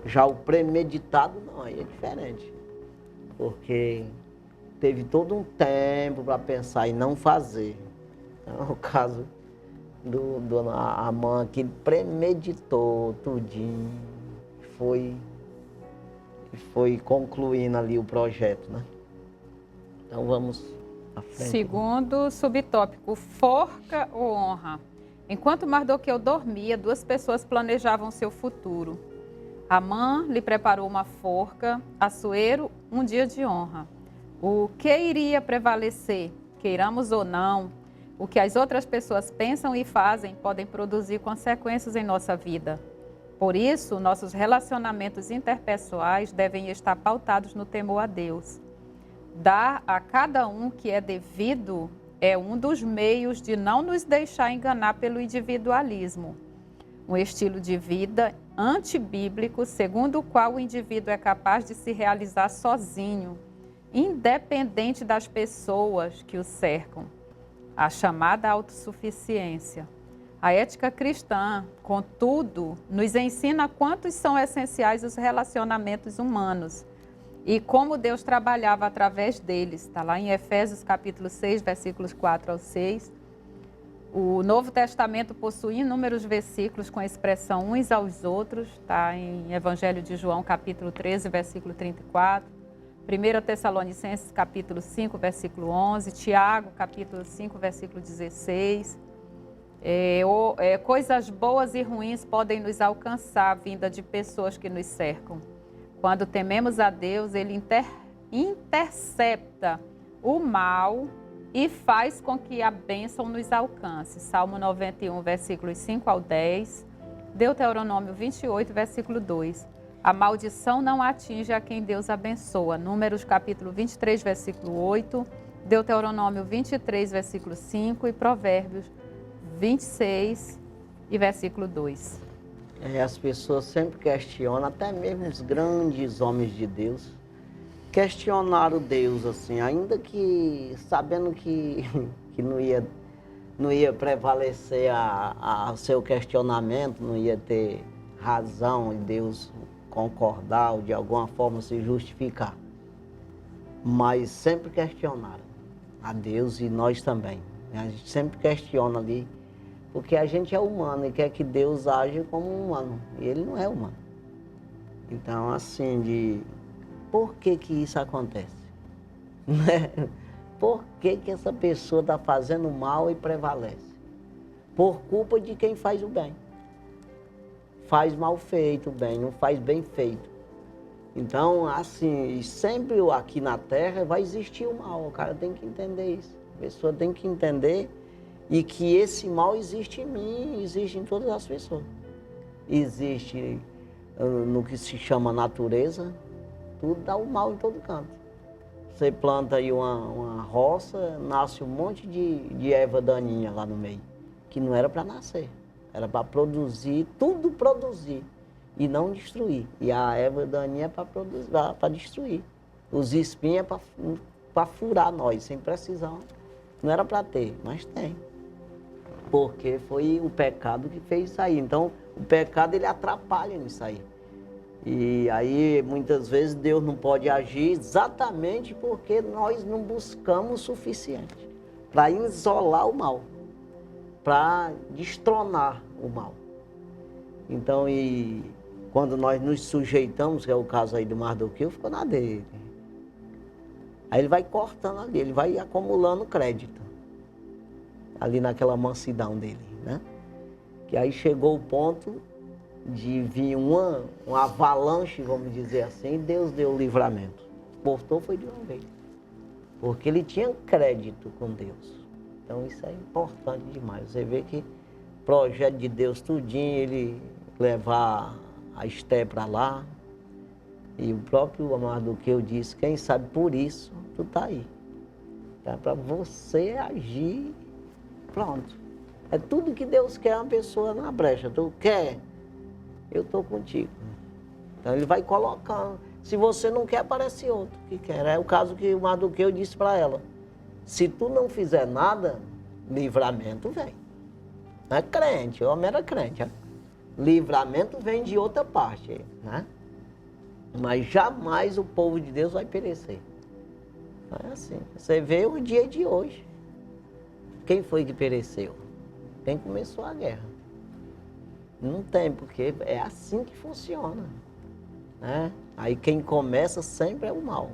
Já o premeditado não, aí é diferente. Porque teve todo um tempo para pensar e não fazer. Então, o caso do Amã, que ele premeditou tudinho, foi concluindo ali o projeto, né? Então vamos à frente. Segundo subtópico, forca ou honra? Enquanto Mardoqueu dormia, duas pessoas planejavam seu futuro. Amã lhe preparou uma forca, Assuero um dia de honra. O que iria prevalecer, queiramos ou não, o que as outras pessoas pensam e fazem podem produzir consequências em nossa vida. Por isso, nossos relacionamentos interpessoais devem estar pautados no temor a Deus. Dar a cada um que é devido é um dos meios de não nos deixar enganar pelo individualismo. Um estilo de vida antibíblico, segundo o qual o indivíduo é capaz de se realizar sozinho, independente das pessoas que o cercam. A chamada autossuficiência. A ética cristã, contudo, nos ensina quantos são essenciais os relacionamentos humanos e como Deus trabalhava através deles. Está lá em Efésios capítulo 6, versículos 4 ao 6. O Novo Testamento possui inúmeros versículos com a expressão uns aos outros. Está em Evangelho de João capítulo 13, versículo 34. 1 Tessalonicenses capítulo 5, versículo 11. Tiago capítulo 5, versículo 16. Coisas boas e ruins podem nos alcançar, vinda de pessoas que nos cercam. Quando tememos a Deus, Ele intercepta o mal e faz com que a bênção nos alcance. Salmo 91, versículos 5 ao 10. Deuteronômio 28, versículo 2. A maldição não atinge a quem Deus abençoa. Números capítulo 23, versículo 8. Deuteronômio 23, versículo 5 e Provérbios 26 e versículo 2. As pessoas sempre questionam, até mesmo os grandes homens de Deus, questionaram Deus, assim, ainda que sabendo que não ia prevalecer a seu questionamento, não ia ter razão em Deus concordar ou de alguma forma se justificar. Mas sempre questionaram a Deus e nós também. A gente sempre questiona ali, porque a gente é humano e quer que Deus age como um humano, e Ele não é humano. Então, assim, por que isso acontece? Por que essa pessoa está fazendo mal e prevalece? Por culpa de quem faz o bem. Faz mal feito o bem, não faz bem feito. Então, assim, sempre aqui na Terra vai existir o mal. O cara tem que entender isso. A pessoa tem que entender e que esse mal existe em mim, existe em todas as pessoas. Existe no que se chama natureza, tudo dá o mal em todo canto. Você planta aí uma roça, nasce um monte de erva daninha lá no meio, que não era para nascer, era para produzir, tudo produzir e não destruir. E a erva daninha é para destruir. Os espinhos é para furar nós, sem precisão. Não era para ter, mas tem. Porque foi o pecado que fez isso aí. Então, o pecado ele atrapalha nisso aí. E aí, muitas vezes, Deus não pode agir exatamente porque nós não buscamos o suficiente para isolar o mal, para destronar o mal. Então, quando nós nos sujeitamos, que é o caso aí do Mardoqueu, ficou na dele. Aí ele vai cortando ali, ele vai acumulando crédito ali naquela mansidão dele, né? Que aí chegou o ponto de vir uma avalanche, vamos dizer assim, e Deus deu o livramento. Cortou foi de uma vez. Porque ele tinha crédito com Deus. Então isso é importante demais. Você vê que o projeto de Deus tudinho, ele levar a Esté para lá. E o próprio Mardoqueu disse, quem sabe por isso tu tá aí. É para você agir, pronto. É tudo que Deus quer uma pessoa na brecha. Tu quer? Eu estou contigo. Então ele vai colocando. Se você não quer, aparece outro que quer. É o caso que o Mardoqueu disse para ela. Se tu não fizer nada, livramento vem. Não é crente, o homem era crente. Né? Livramento vem de outra parte, né? Mas jamais o povo de Deus vai perecer. Não é assim. Você vê o dia de hoje. Quem foi que pereceu? Quem começou a guerra. Não tem, porque é assim que funciona. Né? Aí quem começa sempre é o mal.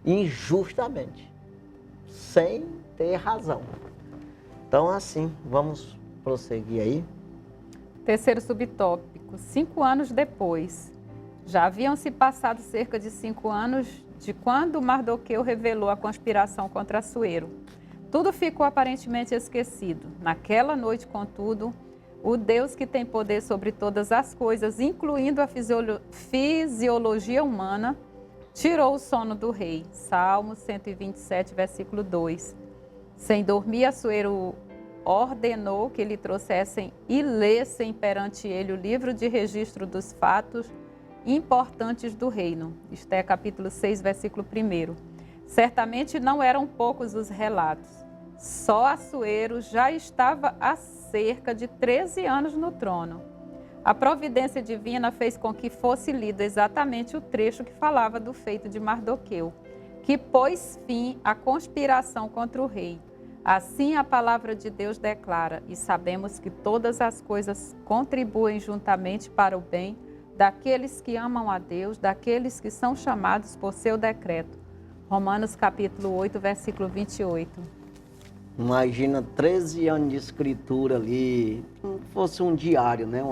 Injustamente. Sem ter razão. Então, assim, vamos prosseguir aí. Terceiro subtópico. 5 anos depois. Já haviam se passado cerca de 5 anos de quando Mardoqueu revelou a conspiração contra Assuero. Tudo ficou aparentemente esquecido. Naquela noite, contudo, o Deus que tem poder sobre todas as coisas, incluindo a fisiologia humana, tirou o sono do rei. Salmo 127, versículo 2. Sem dormir, Assuero ordenou que lhe trouxessem e lessem perante ele o livro de registro dos fatos importantes do reino. Esté capítulo 6, versículo 1. Certamente não eram poucos os relatos. Só Assuero já estava há cerca de 13 anos no trono. A providência divina fez com que fosse lido exatamente o trecho que falava do feito de Mardoqueu, que pôs fim à conspiração contra o rei. Assim a palavra de Deus declara, e sabemos que todas as coisas contribuem juntamente para o bem daqueles que amam a Deus, daqueles que são chamados por seu decreto. Romanos capítulo 8, versículo 28. Imagina 13 anos de escritura ali, como fosse um diário, né?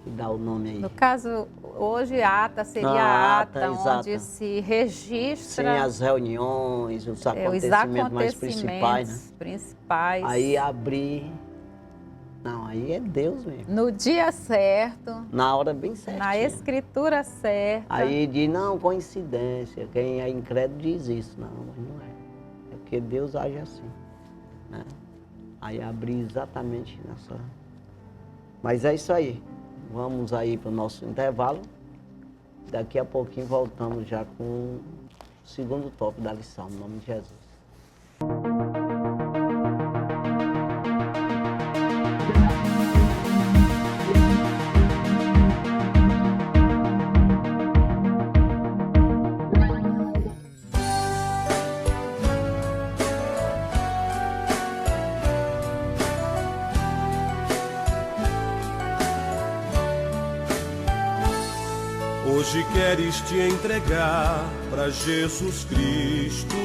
Que dá o nome aí. No caso, hoje ata seria a ata, onde exata. se registra Sim, as reuniões, os acontecimentos mais principais. Aí abrir. Não, aí é Deus mesmo. No dia certo. Na hora bem certa. Na escritura certa. Aí diz, não, coincidência. Quem é incrédulo diz isso. Não, mas não é. É porque Deus age assim. Né? Aí abrir exatamente nessa. Mas é isso aí. Vamos aí para o nosso intervalo. Daqui a pouquinho voltamos já com o segundo tópico da lição, no nome de Jesus. Hoje queres te entregar para Jesus Cristo,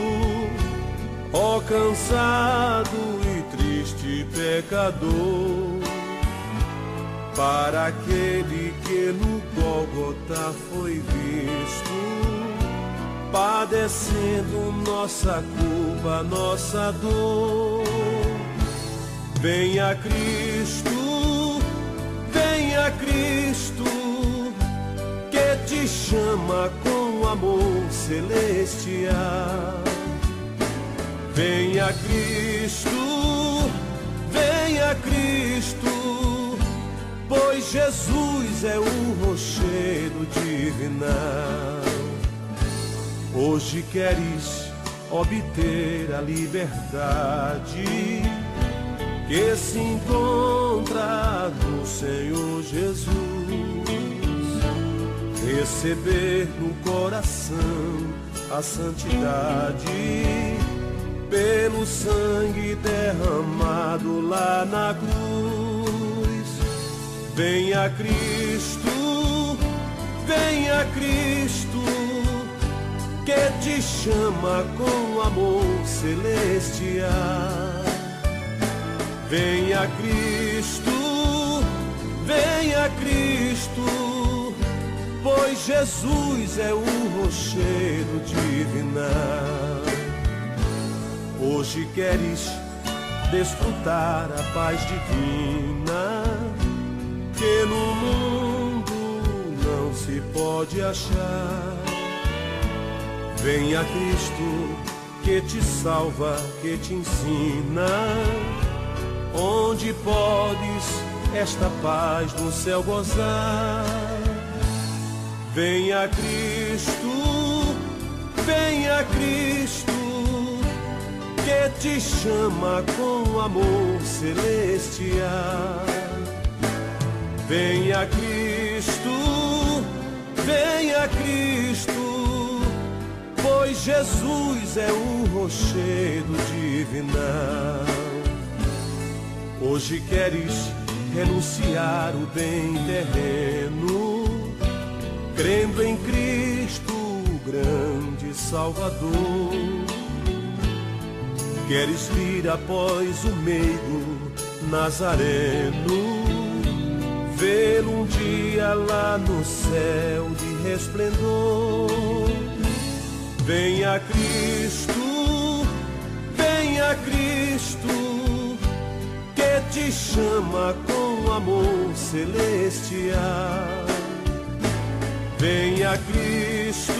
ó cansado e triste pecador, para aquele que no Gólgota foi visto, padecendo nossa culpa, nossa dor. Venha Cristo, que te chama com amor celestial. Venha Cristo, pois Jesus é o rochedo divinal. Hoje queres obter a liberdade que se encontra no Senhor Jesus. Receber no coração a santidade pelo sangue derramado lá na cruz. Venha Cristo, que te chama com amor celestial. Venha Cristo, pois Jesus é o rochedo divinal. Hoje queres desfrutar a paz divina que no mundo não se pode achar. Venha Cristo, que te salva, que te ensina onde podes esta paz no céu gozar. Venha Cristo, que te chama com amor celestial. Venha Cristo, pois Jesus é o rochedo divinal. Hoje queres renunciar o bem terreno, crendo em Cristo, o grande Salvador. Queres vir após o meigo Nazareno, vê-lo um dia lá no céu de resplendor. Venha Cristo, que te chama com amor celestial. Venha Cristo,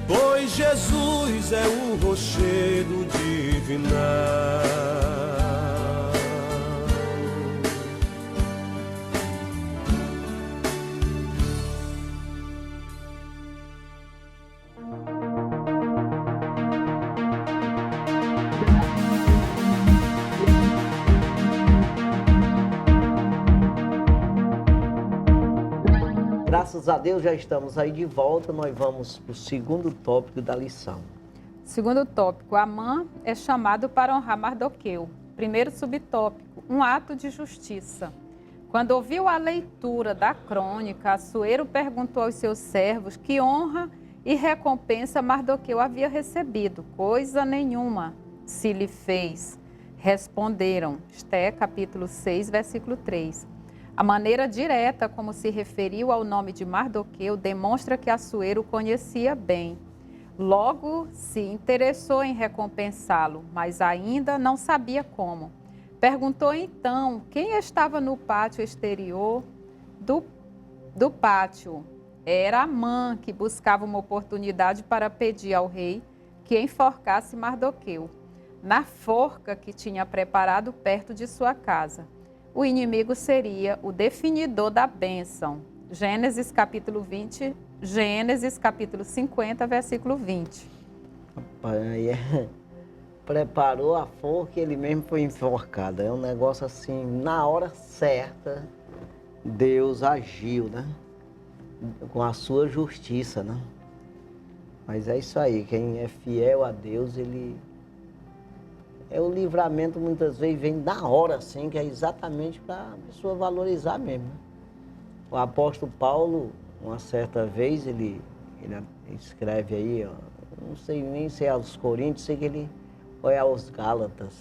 pois Jesus é o rochedo divinal. Graças a Deus já estamos aí de volta, nós vamos para o segundo tópico da lição. Segundo tópico, Amã é chamado para honrar Mardoqueu. Primeiro subtópico, um ato de justiça. Quando ouviu a leitura da crônica, Assuero perguntou aos seus servos que honra e recompensa Mardoqueu havia recebido. Coisa nenhuma se lhe fez. Responderam, Esté, capítulo 6, versículo 3. A maneira direta como se referiu ao nome de Mardoqueu demonstra que Assuero o conhecia bem. Logo se interessou em recompensá-lo, mas ainda não sabia como. Perguntou então quem estava no pátio exterior do pátio. Era Amã, que buscava uma oportunidade para pedir ao rei que enforcasse Mardoqueu, na forca que tinha preparado perto de sua casa. O inimigo seria o definidor da bênção. Gênesis capítulo 20, Gênesis capítulo 50, versículo 20. Rapaz, preparou a forca e ele mesmo foi enforcado. É um negócio assim, na hora certa, Deus agiu, né? Com a sua justiça, né? Mas é isso aí, quem é fiel a Deus, ele... o livramento muitas vezes vem na hora, assim, que é exatamente para a pessoa valorizar mesmo. O apóstolo Paulo, uma certa vez, ele escreve aí, ó, não sei nem se é aos Coríntios, sei que ele ou é aos Gálatas,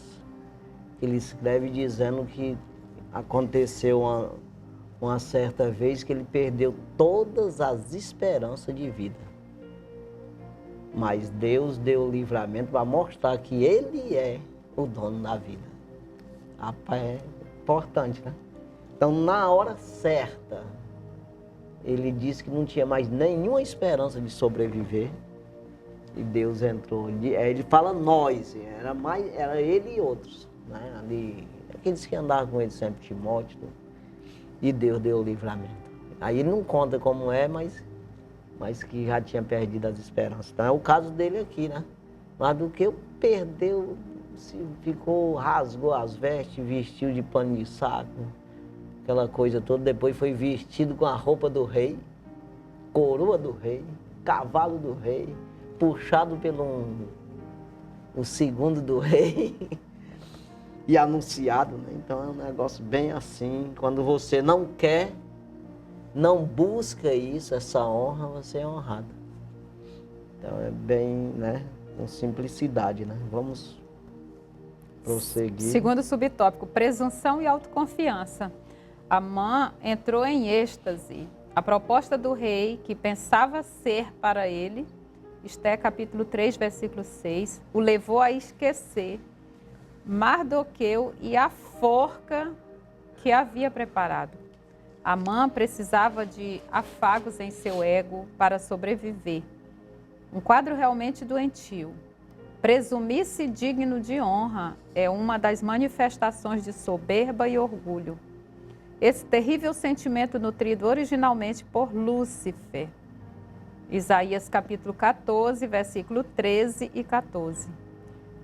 ele escreve dizendo que aconteceu uma certa vez que ele perdeu todas as esperanças de vida. Mas Deus deu o livramento para mostrar que Ele é o dono da vida. Rapaz, é importante, né? Então, na hora certa, ele disse que não tinha mais nenhuma esperança de sobreviver. E Deus entrou. Ele fala nós, era ele e outros, né? Ali, aqueles que andavam com ele sempre, Timóteo. E Deus deu o livramento. Aí ele não conta como é, mas que já tinha perdido as esperanças. Então é o caso dele aqui, né? Mas do que perdeu, rasgou as vestes, vestiu de pano de saco, aquela coisa toda. Depois foi vestido com a roupa do rei, coroa do rei, cavalo do rei, puxado pelo o segundo do rei e anunciado, né? Então é um negócio bem assim. Quando você não quer, não busca isso, essa honra, você é honrado. Então é bem, né, com simplicidade, né? Vamos prosseguir. Segundo subtópico, presunção e autoconfiança. Amã entrou em êxtase. A proposta do rei, que pensava ser para ele, Esté capítulo 3, versículo 6, o levou a esquecer Mardoqueu e a forca que havia preparado. Amã precisava de afagos em seu ego para sobreviver. Um quadro realmente doentio. Presumir-se digno de honra é uma das manifestações de soberba e orgulho. Esse terrível sentimento nutrido originalmente por Lúcifer. Isaías capítulo 14, versículo 13 e 14.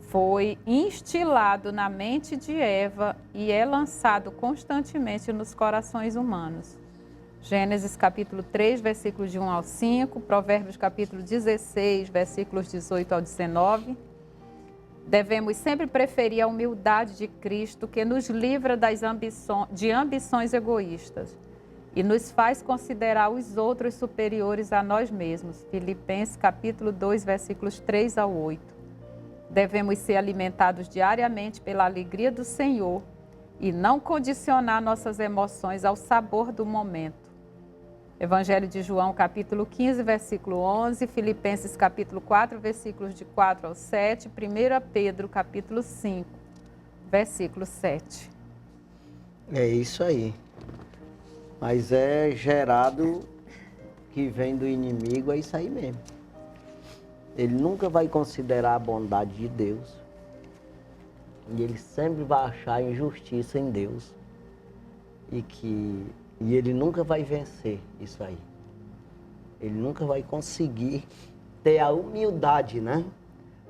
Foi instilado na mente de Eva e é lançado constantemente nos corações humanos. Gênesis capítulo 3, versículos de 1 ao 5, Provérbios capítulo 16, versículos 18 ao 19. Devemos sempre preferir a humildade de Cristo, que nos livra de ambições egoístas e nos faz considerar os outros superiores a nós mesmos. Filipenses capítulo 2, versículos 3 ao 8. Devemos ser alimentados diariamente pela alegria do Senhor e não condicionar nossas emoções ao sabor do momento. Evangelho de João, capítulo 15, versículo 11, Filipenses, capítulo 4, versículos de 4 ao 7, 1 Pedro, capítulo 5, versículo 7. É isso aí. Mas é gerado que vem do inimigo, é isso aí mesmo. Ele nunca vai considerar a bondade de Deus. E ele sempre vai achar injustiça em Deus. E ele nunca vai vencer isso aí. Ele nunca vai conseguir ter a humildade, né?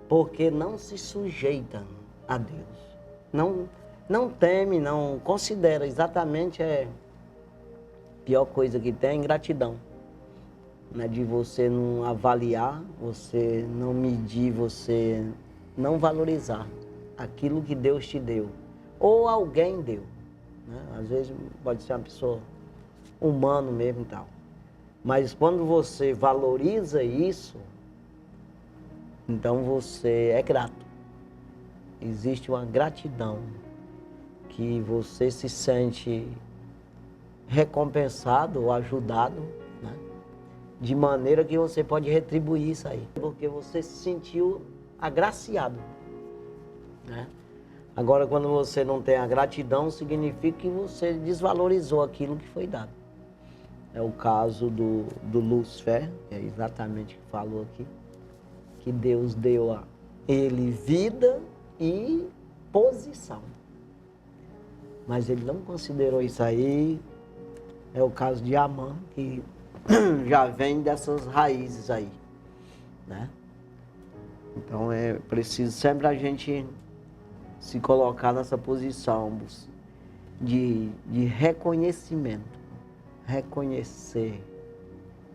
Porque não se sujeita a Deus. Não teme, não considera exatamente a pior coisa que tem é ingratidão. Né, de você não avaliar, você não medir, você não valorizar aquilo que Deus te deu, ou alguém deu. Né? Às vezes pode ser uma pessoa humana mesmo e tal. Mas quando você valoriza isso, então você é grato. Existe uma gratidão que você se sente recompensado ou ajudado, né? De maneira que você pode retribuir isso aí, porque você se sentiu agraciado, né? Agora, quando você não tem a gratidão, significa que você desvalorizou aquilo que foi dado. É o caso do Lúcifer, é exatamente o que falou aqui, que Deus deu a ele vida e posição. Mas ele não considerou isso aí. É o caso de Amã, que já vem dessas raízes aí, né? Então é preciso sempre a gente se colocar nessa posição de reconhecimento, reconhecer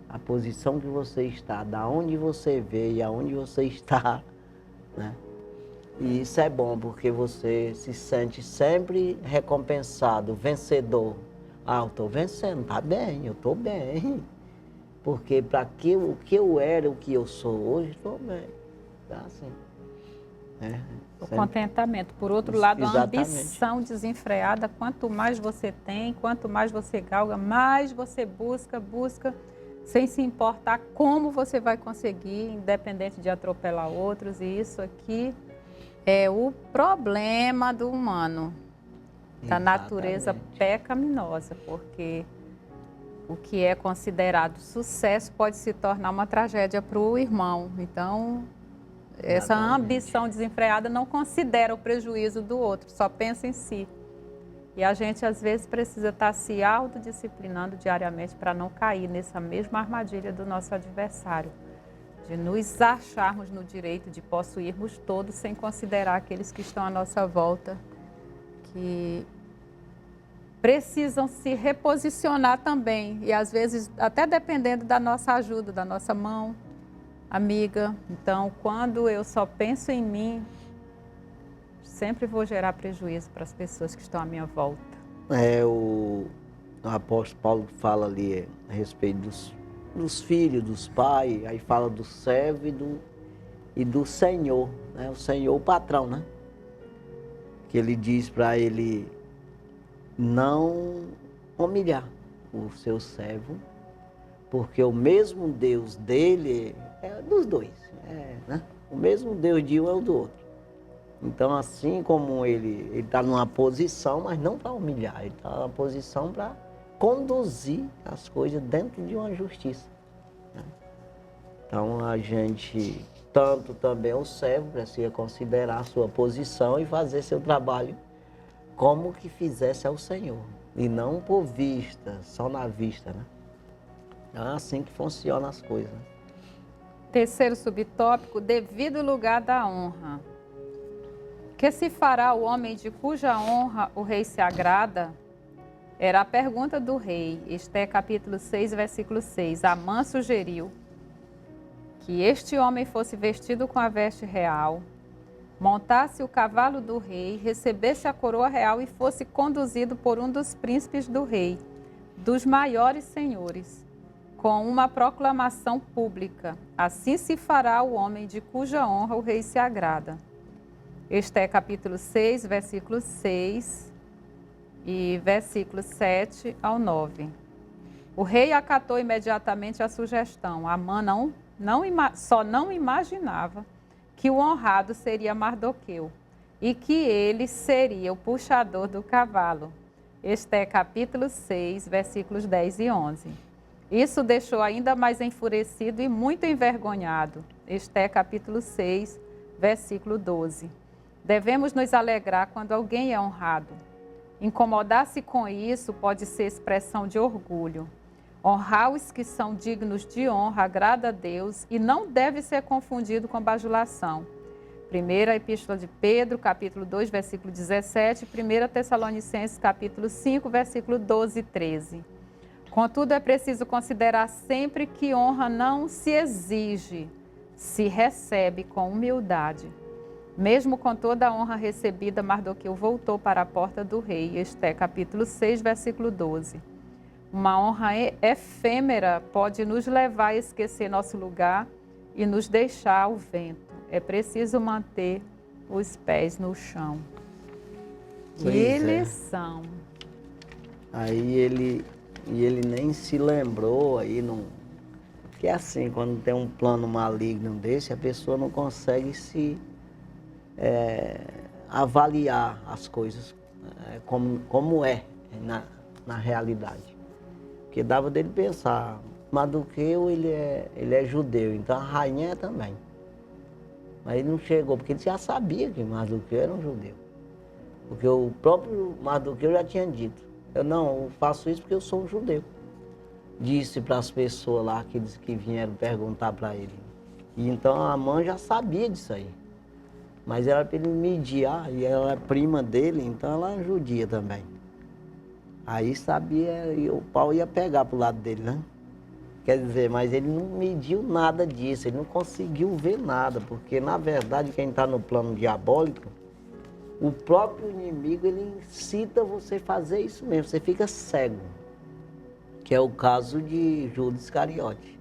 a posição que você está, da onde você veio e aonde você está, né? E isso é bom porque você se sente sempre recompensado, vencedor. Ah, eu estou vencendo, tá bem, eu estou bem. Porque para o que eu era, o que eu sou hoje, estou bem. Tá assim. né? O Sempre. contentamento. Por outro lado, a Exatamente. ambição desenfreada, quanto mais você tem, quanto mais você galga, mais você busca, sem se importar como você vai conseguir, independente de atropelar outros. E isso aqui é o problema do humano, da natureza Exatamente. pecaminosa, porque o que é considerado sucesso pode se tornar uma tragédia para o irmão. Então, essa Exatamente. ambição desenfreada não considera o prejuízo do outro, só pensa em si. E a gente, às vezes, precisa estar se autodisciplinando diariamente para não cair nessa mesma armadilha do nosso adversário, de nos acharmos no direito de possuirmos todos sem considerar aqueles que estão à nossa volta, que precisam se reposicionar também. E, às vezes, até dependendo da nossa ajuda, da nossa mão amiga. Então, quando eu só penso em mim, sempre vou gerar prejuízo para as pessoas que estão à minha volta. O apóstolo Paulo fala ali a respeito dos filhos, dos pais, aí fala do servo e do Senhor, né? O Senhor, o patrão, né? Que ele diz para ele não humilhar o seu servo, porque o mesmo Deus dele é dos dois, né? O mesmo Deus de um é o do outro. Então, assim como ele está numa posição, mas não para humilhar, ele está numa posição para conduzir as coisas dentro de uma justiça, né? Então, a gente, tanto também o servo, precisa considerar a sua posição e fazer seu trabalho como que fizesse ao Senhor, e não por vista, só na vista, né? É assim que funcionam as coisas. Terceiro subtópico, devido lugar da honra. Que se fará o homem de cuja honra o rei se agrada? Era a pergunta do rei. Esté capítulo 6, versículo 6. Amã sugeriu que este homem fosse vestido com a veste real, montasse o cavalo do rei, recebesse a coroa real e fosse conduzido por um dos príncipes do rei, dos maiores senhores, com uma proclamação pública. Assim se fará o homem de cuja honra o rei se agrada. Este é capítulo 6, versículo 6 e versículos 7 ao 9. O rei acatou imediatamente a sugestão. Amã só não imaginava que o honrado seria Mardoqueu e que ele seria o puxador do cavalo. Este é capítulo 6, versículos 10 e 11. Isso deixou ainda mais enfurecido e muito envergonhado. Este é capítulo 6, versículo 12. Devemos nos alegrar quando alguém é honrado. Incomodar-se com isso pode ser expressão de orgulho. Honrar os que são dignos de honra agrada a Deus e não deve ser confundido com bajulação. Primeira Epístola de Pedro, capítulo 2, versículo 17, 1 Tessalonicenses, capítulo 5, versículo 12 e 13. Contudo, é preciso considerar sempre que honra não se exige, se recebe com humildade. Mesmo com toda a honra recebida, Mardoqueu voltou para a porta do rei. Este é capítulo 6, versículo 12. Uma honra efêmera pode nos levar a esquecer nosso lugar e nos deixar ao vento. É preciso manter os pés no chão. Pois Que é. lição! Aí ele nem se lembrou, aí não. Porque é assim, quando tem um plano maligno desse, a pessoa não consegue se avaliar as coisas como é na realidade. Porque dava dele pensar, Mardoqueu ele é judeu, então a rainha é também. Mas ele não chegou, porque ele já sabia que Mardoqueu era um judeu. Porque o próprio Mardoqueu já tinha dito, eu faço isso porque eu sou um judeu. Disse para as pessoas lá que vieram perguntar para ele. E então a mãe já sabia disso aí. Mas era para ele mediar, e ela é prima dele, então ela é judia também. Aí sabia, e o pau ia pegar pro lado dele, né? Quer dizer, mas ele não mediu nada disso, ele não conseguiu ver nada, porque na verdade quem está no plano diabólico, o próprio inimigo, ele incita você a fazer isso mesmo, você fica cego. Que é o caso de Judas Iscariote.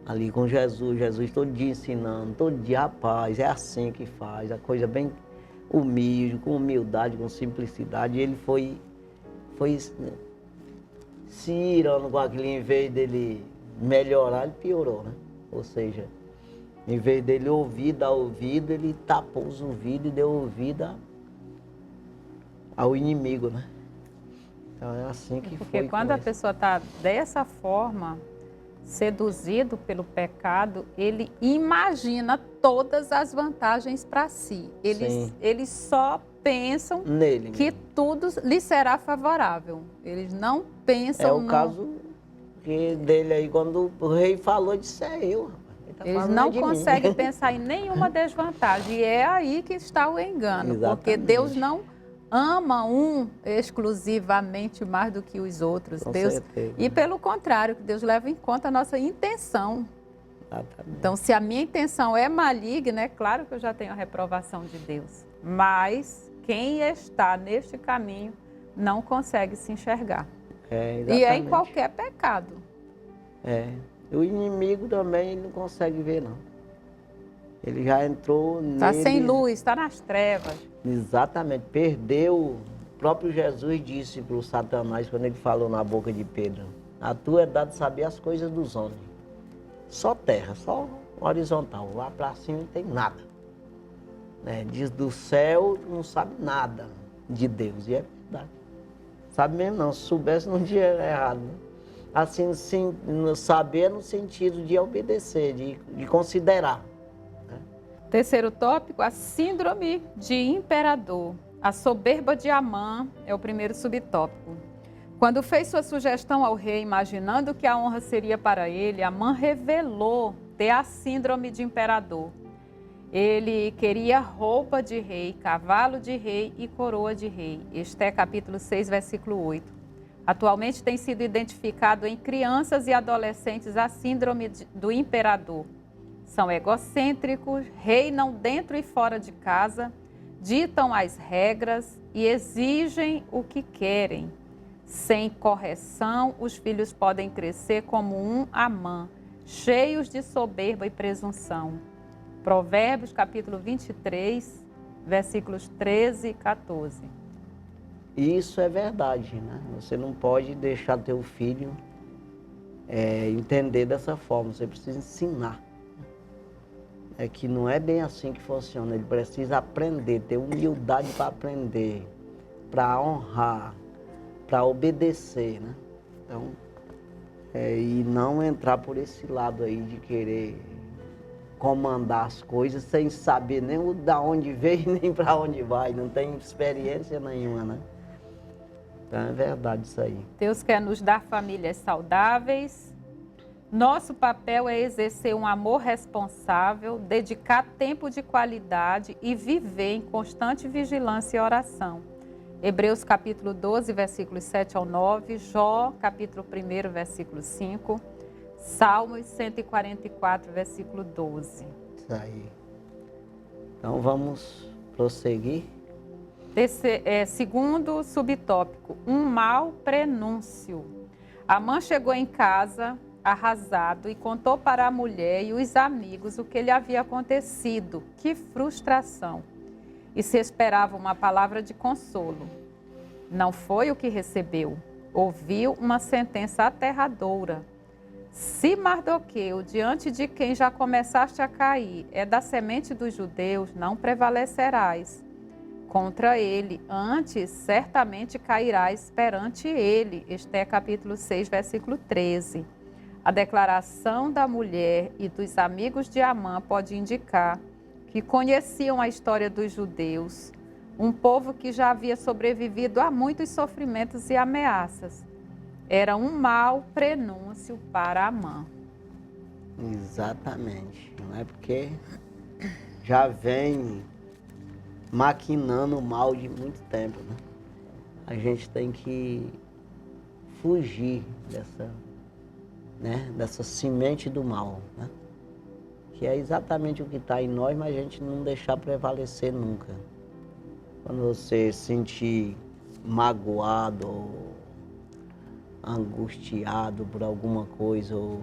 ali com Jesus, Jesus todo dia ensinando, todo dia, rapaz, é assim que faz, a coisa bem humilde, com humildade, com simplicidade. E ele foi se irando com aquilo, em vez dele melhorar, ele piorou, né? Ou seja, em vez dele ouvir, dar ouvido, ele tapou os ouvidos e deu ouvido ao inimigo, né? Então é assim que Porque foi. quando a pessoa está dessa forma, seduzido pelo pecado, ele imagina todas as vantagens para si. Eles só pensam nele que mesmo. tudo lhe será favorável. Eles não pensam É o caso dele aí, quando o rei falou, disse, é eu, rapaz. Ele tá Eles falando não de mim. conseguem pensar em nenhuma desvantagem. E é aí que está o engano. Exatamente. Porque Deus não ama um exclusivamente mais do que os outros. Com Deus, certeza. e pelo contrário, que Deus leva em conta a nossa intenção. Exatamente. Então, se a minha intenção é maligna, é claro que eu já tenho a reprovação de Deus. Mas quem está neste caminho não consegue se enxergar. E é em qualquer pecado. O inimigo também ele não consegue ver, não. Ele já entrou nele. Está sem luz, está nas trevas. Exatamente. Perdeu. O próprio Jesus disse para o Satanás, quando ele falou na boca de Pedro, a tua é dado saber as coisas dos homens. Só terra, só horizontal. Lá para cima não tem nada. Né? Diz do céu, não sabe nada de Deus. E é verdade. Sabe mesmo não. Se soubesse, não tinha errado. Né? Assim, sim, saber no sentido de obedecer, de considerar. Né? Terceiro tópico, a síndrome de imperador. A soberba de Amã é o primeiro subtópico. Quando fez sua sugestão ao rei, imaginando que a honra seria para ele, Amã revelou ter a síndrome de imperador. Ele queria roupa de rei, cavalo de rei e coroa de rei. Este é capítulo 6, versículo 8. Atualmente tem sido identificado em crianças e adolescentes a síndrome do imperador. São egocêntricos, reinam dentro e fora de casa, ditam as regras e exigem o que querem. Sem correção, os filhos podem crescer como um Amã, cheios de soberba e presunção. Provérbios, capítulo 23, versículos 13 e 14. Isso é verdade, né? Você não pode deixar teu filho entender dessa forma, você precisa ensinar. É que não é bem assim que funciona, ele precisa aprender, ter humildade para aprender, para honrar, para obedecer, né? Então, e não entrar por esse lado aí de querer comandar as coisas sem saber nem da onde veio nem para onde vai, não tem experiência nenhuma, né? Então é verdade isso aí. Deus quer nos dar famílias saudáveis. Nosso papel é exercer um amor responsável, dedicar tempo de qualidade e viver em constante vigilância e oração. Hebreus capítulo 12, versículos 7 ao 9, Jó capítulo 1, versículo 5, Salmos 144, versículo 12. Isso aí. Então vamos prosseguir. Segundo subtópico, um mau prenúncio. Amã chegou em casa arrasado e contou para a mulher e os amigos o que lhe havia acontecido. Que frustração! E se esperava uma palavra de consolo. Não foi o que recebeu. Ouviu uma sentença aterradora. Se Mardoqueu, diante de quem já começaste a cair, é da semente dos judeus, não prevalecerás contra ele, antes certamente cairás perante ele. Este é capítulo 6, versículo 13. A declaração da mulher e dos amigos de Amã pode indicar que conheciam a história dos judeus, um povo que já havia sobrevivido a muitos sofrimentos e ameaças. Era um mau prenúncio para Amã. Exatamente, não é porque já vem maquinando o mal de muito tempo, né? A gente tem que fugir dessa semente do mal, né? Que é exatamente o que está em nós, mas a gente não deixar prevalecer nunca. Quando você se sentir magoado ou angustiado por alguma coisa, ou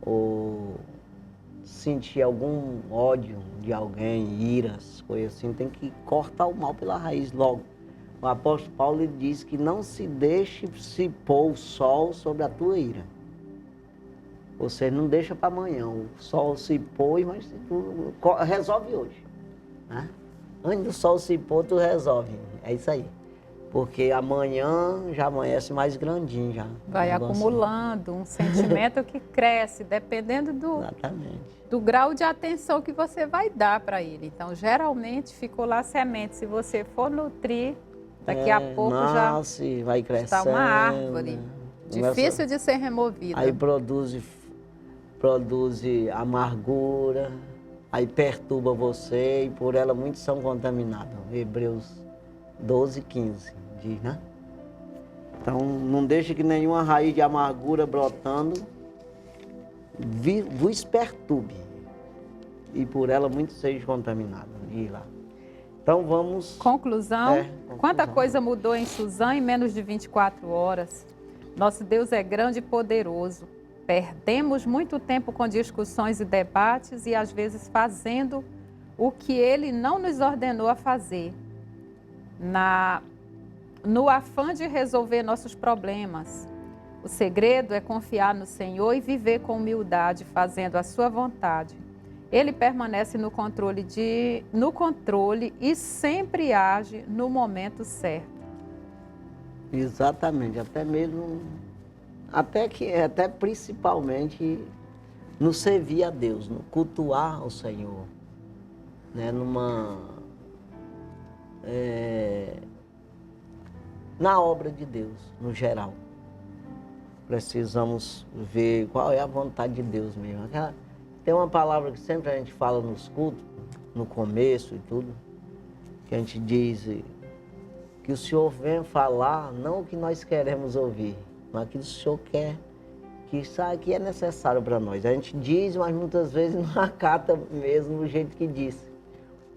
ou sentir algum ódio de alguém, iras, coisas assim, tem que cortar o mal pela raiz logo. O apóstolo Paulo ele diz que não se deixe se pôr o sol sobre a tua ira. Você não deixa para amanhã, o sol se pôs, mas tu resolve hoje. Né? Antes do sol se pôr, tu resolve. É isso aí. Porque amanhã já amanhece mais grandinho já. Vai acumulando um sentimento que cresce, dependendo do grau de atenção que você vai dar para ele. Então, geralmente, ficou lá semente. Se você for nutrir, daqui a pouco nasce, já vai crescendo, está uma árvore. Difícil de ser removida. Aí produz amargura, aí perturba você e por ela muitos são contaminados. Hebreus 12, 15 diz, né? Então não deixe que nenhuma raiz de amargura brotando vos perturbe e por ela muitos sejam contaminados. Diz lá. Então vamos... Conclusão. Quanta coisa mudou em Suzã em menos de 24 horas. Nosso Deus é grande e poderoso. Perdemos muito tempo com discussões e debates e às vezes fazendo o que Ele não nos ordenou a fazer. No afã de resolver nossos problemas. O segredo é confiar no Senhor e viver com humildade, fazendo a sua vontade. Ele permanece no controle e sempre age no momento certo. Exatamente, até principalmente no servir a Deus, no cultuar ao Senhor, né? Na obra de Deus, no geral. Precisamos ver qual é a vontade de Deus mesmo. Tem uma palavra que sempre a gente fala nos cultos, no começo e tudo, que a gente diz que o Senhor vem falar não o que nós queremos ouvir, mas aquilo que o Senhor quer, que isso aqui é necessário para nós. A gente diz, mas muitas vezes não acata mesmo do jeito que disse.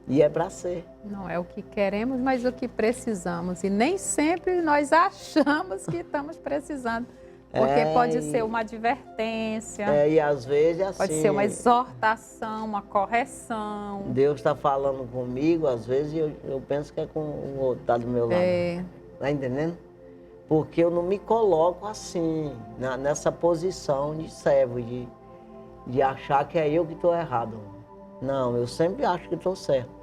E é para ser. Não é o que queremos, mas o que precisamos. E nem sempre nós achamos que estamos precisando. Porque pode ser uma advertência. E às vezes assim... Pode ser uma exortação, uma correção. Deus está falando comigo, às vezes eu penso que é com o outro tá do meu lado. Tá entendendo? Porque eu não me coloco assim, nessa posição de servo, de achar que é eu que estou errado. Não, eu sempre acho que estou certo.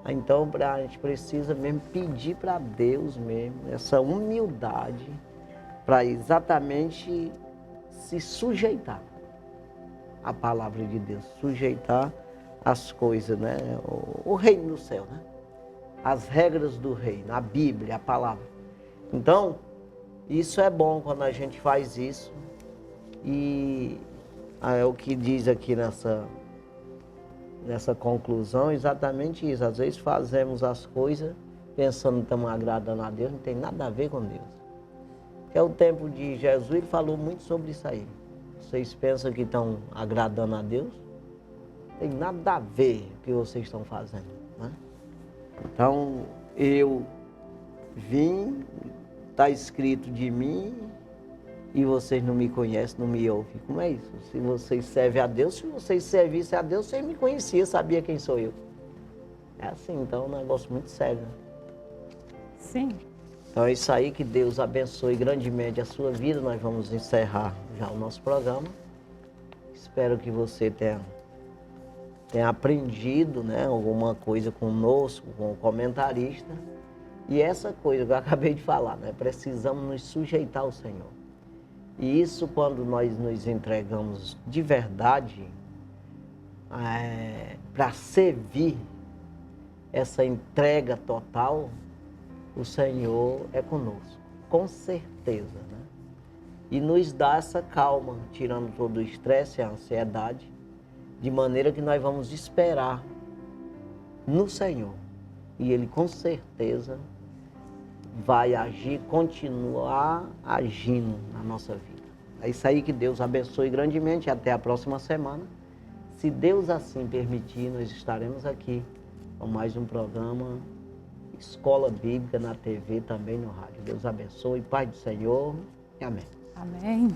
Então a gente precisa mesmo pedir para Deus mesmo, essa humildade, para exatamente se sujeitar à palavra de Deus, sujeitar as coisas, né? O reino do céu, né? As regras do reino, a Bíblia, a palavra. Então, isso é bom quando a gente faz isso. E é o que diz aqui nessa conclusão, exatamente isso. Às vezes fazemos as coisas pensando que estamos agradando a Deus, não tem nada a ver com Deus. Que é o tempo de Jesus, ele falou muito sobre isso aí. Vocês pensam que estão agradando a Deus? Não tem nada a ver com o que vocês estão fazendo, né? Então, eu vim, está escrito de mim, e vocês não me conhecem, não me ouvem. Como é isso? Se vocês servem a Deus, se vocês servissem a Deus, vocês me conheciam, sabia quem sou eu. É assim, então é um negócio muito sério. Sim. Então é isso aí, que Deus abençoe grandemente a sua vida. Nós vamos encerrar já o nosso programa. Espero que você tenha aprendido, né, alguma coisa conosco, com o comentarista. E essa coisa que eu acabei de falar, né, precisamos nos sujeitar ao Senhor. E isso, quando nós nos entregamos de verdade para servir, essa entrega total, o Senhor é conosco, com certeza, né? E nos dá essa calma, tirando todo o estresse e a ansiedade, de maneira que nós vamos esperar no Senhor. E Ele, com certeza, vai agir, continuar agindo na nossa vida. É isso aí, que Deus abençoe grandemente. Até a próxima semana. Se Deus assim permitir, nós estaremos aqui com mais um programa Escola Bíblica na TV, também no rádio. Deus abençoe, Pai do Senhor. Amém. Amém.